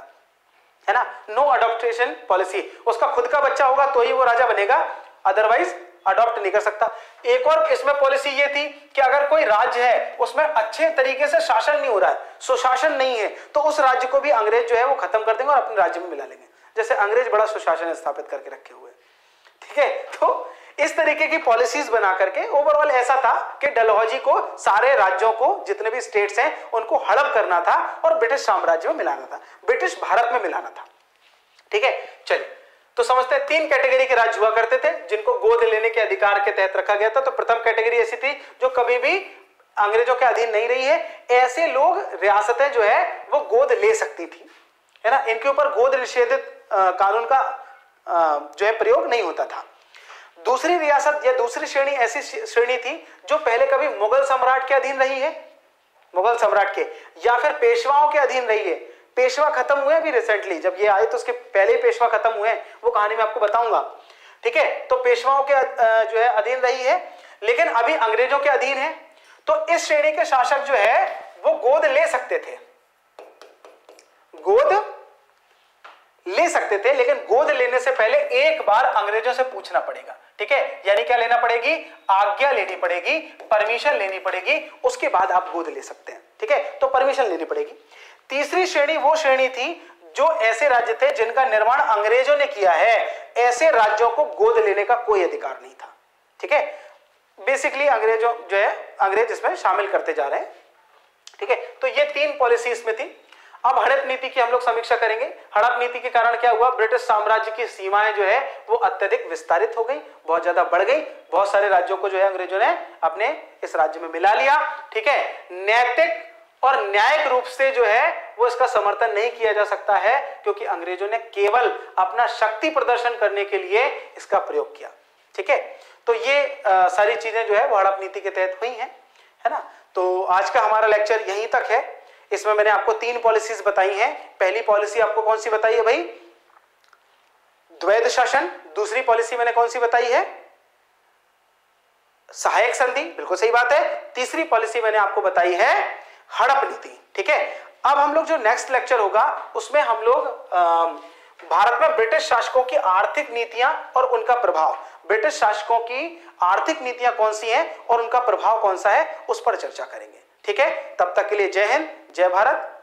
है ना। नो अडॉप्टेशन पॉलिसी, उसका खुद का बच्चा होगा तो ही वो राजा बनेगा, अदरवाइज अडॉप्ट नहीं कर सकता। एक और इसमें पॉलिसी ये थी कि अगर कोई राज्य है उसमें अच्छे तरीके से शासन नहीं हो रहा है, सुशासन नहीं है, तो उस राज्य को भी अंग्रेज जो है वो खत्म कर देंगे और अपने राज्य में मिला लेंगे। जैसे अंग्रेज बड़ा सुशासन स्थापित करके रखे हुए, ठीक है। तो इस तरीके की पॉलिसीज बना करके ओवरऑल ऐसा था कि डलहौजी को सारे राज्यों को, जितने भी स्टेट्स हैं उनको हड़प करना था और ब्रिटिश साम्राज्य में मिलाना था, ब्रिटिश भारत में मिलाना था, ठीक है। चलिए तो समझते हैं 3 कैटेगरी के राज्य हुआ करते थे जिनको गोद लेने के अधिकार के तहत रखा गया था। तो प्रथम कैटेगरी ऐसी थी जो कभी भी अंग्रेजों के अधीन नहीं रही है, ऐसे लोग रियासतें जो है वो गोद ले सकती थी, है ना। इनके ऊपर गोद निषेधित कानून का जो है प्रयोग नहीं होता था। दूसरी रियासत या दूसरी श्रेणी ऐसी श्रेणी थी जो पहले कभी मुगल सम्राट के अधीन रही है, मुगल सम्राट के, या फिर पेशवाओं के अधीन रही है। पेशवा खत्म हुए अभी रिसेंटली, जब ये आए तो उसके पहले ही पेशवा खत्म हुए, वो कहानी मैं आपको बताऊंगा, ठीक है। तो पेशवाओं के जो है अधीन रही है, लेकिन अभी अंग्रेजों के अधीन है। तो इस श्रेणी के शासक जो है वो गोद ले सकते थे, गोद ले सकते थे, लेकिन गोद लेने से पहले एक बार अंग्रेजों से पूछना पड़ेगा, ठीक है। यानी क्या लेना पड़ेगी, आज्ञा लेनी पड़ेगी, परमिशन लेनी पड़ेगी, उसके बाद आप गोद ले सकते हैं, ठीक है। तो परमिशन लेनी पड़ेगी। तीसरी श्रेणी वो श्रेणी थी जो ऐसे राज्य थे जिनका निर्माण अंग्रेजों ने किया है, ऐसे राज्यों को गोद लेने का कोई अधिकार नहीं था, ठीक है। बेसिकली अंग्रेजों जो है अंग्रेज इसमें शामिल करते जा रहे हैं, ठीक है। तो ये 3 पॉलिसी इसमें थी। अब हड़प नीति की हम लोग समीक्षा करेंगे। हड़प नीति के कारण क्या हुआ, ब्रिटिश साम्राज्य की सीमाएं जो है वो अत्यधिक विस्तारित हो गई, बहुत ज्यादा बढ़ गई, बहुत सारे राज्यों को जो है अंग्रेजों ने अपने इस राज्य में मिला लिया, ठीक है। नैतिक और न्यायिक रूप से जो है वो इसका समर्थन नहीं किया जा सकता है, क्योंकि अंग्रेजों ने केवल अपना शक्ति प्रदर्शन करने के लिए इसका प्रयोग किया, ठीक है। तो ये सारी चीजें जो है वो हड़प नीति के तहत हुई हैं, है ना। तो आज का हमारा लेक्चर यहीं तक है। इसमें मैंने आपको 3 पॉलिसीज बताई हैं। पहली पॉलिसी आपको कौन सी बताई है भाई, द्वैध शासन। दूसरी पॉलिसी मैंने कौन सी बताई है, सहायक संधि, बिल्कुल सही बात है। तीसरी पॉलिसी मैंने आपको बताई है हड़प नीति, ठीक है। अब हम लोग जो नेक्स्ट लेक्चर होगा उसमें हम लोग भारत में ब्रिटिश शासकों की आर्थिक नीतियां और उनका प्रभाव, ब्रिटिश शासकों की आर्थिक नीतियां कौन सी हैं और उनका प्रभाव कौन सा है, उस पर चर्चा करेंगे, ठीक है। तब तक के लिए जय हिंद, जय भारत।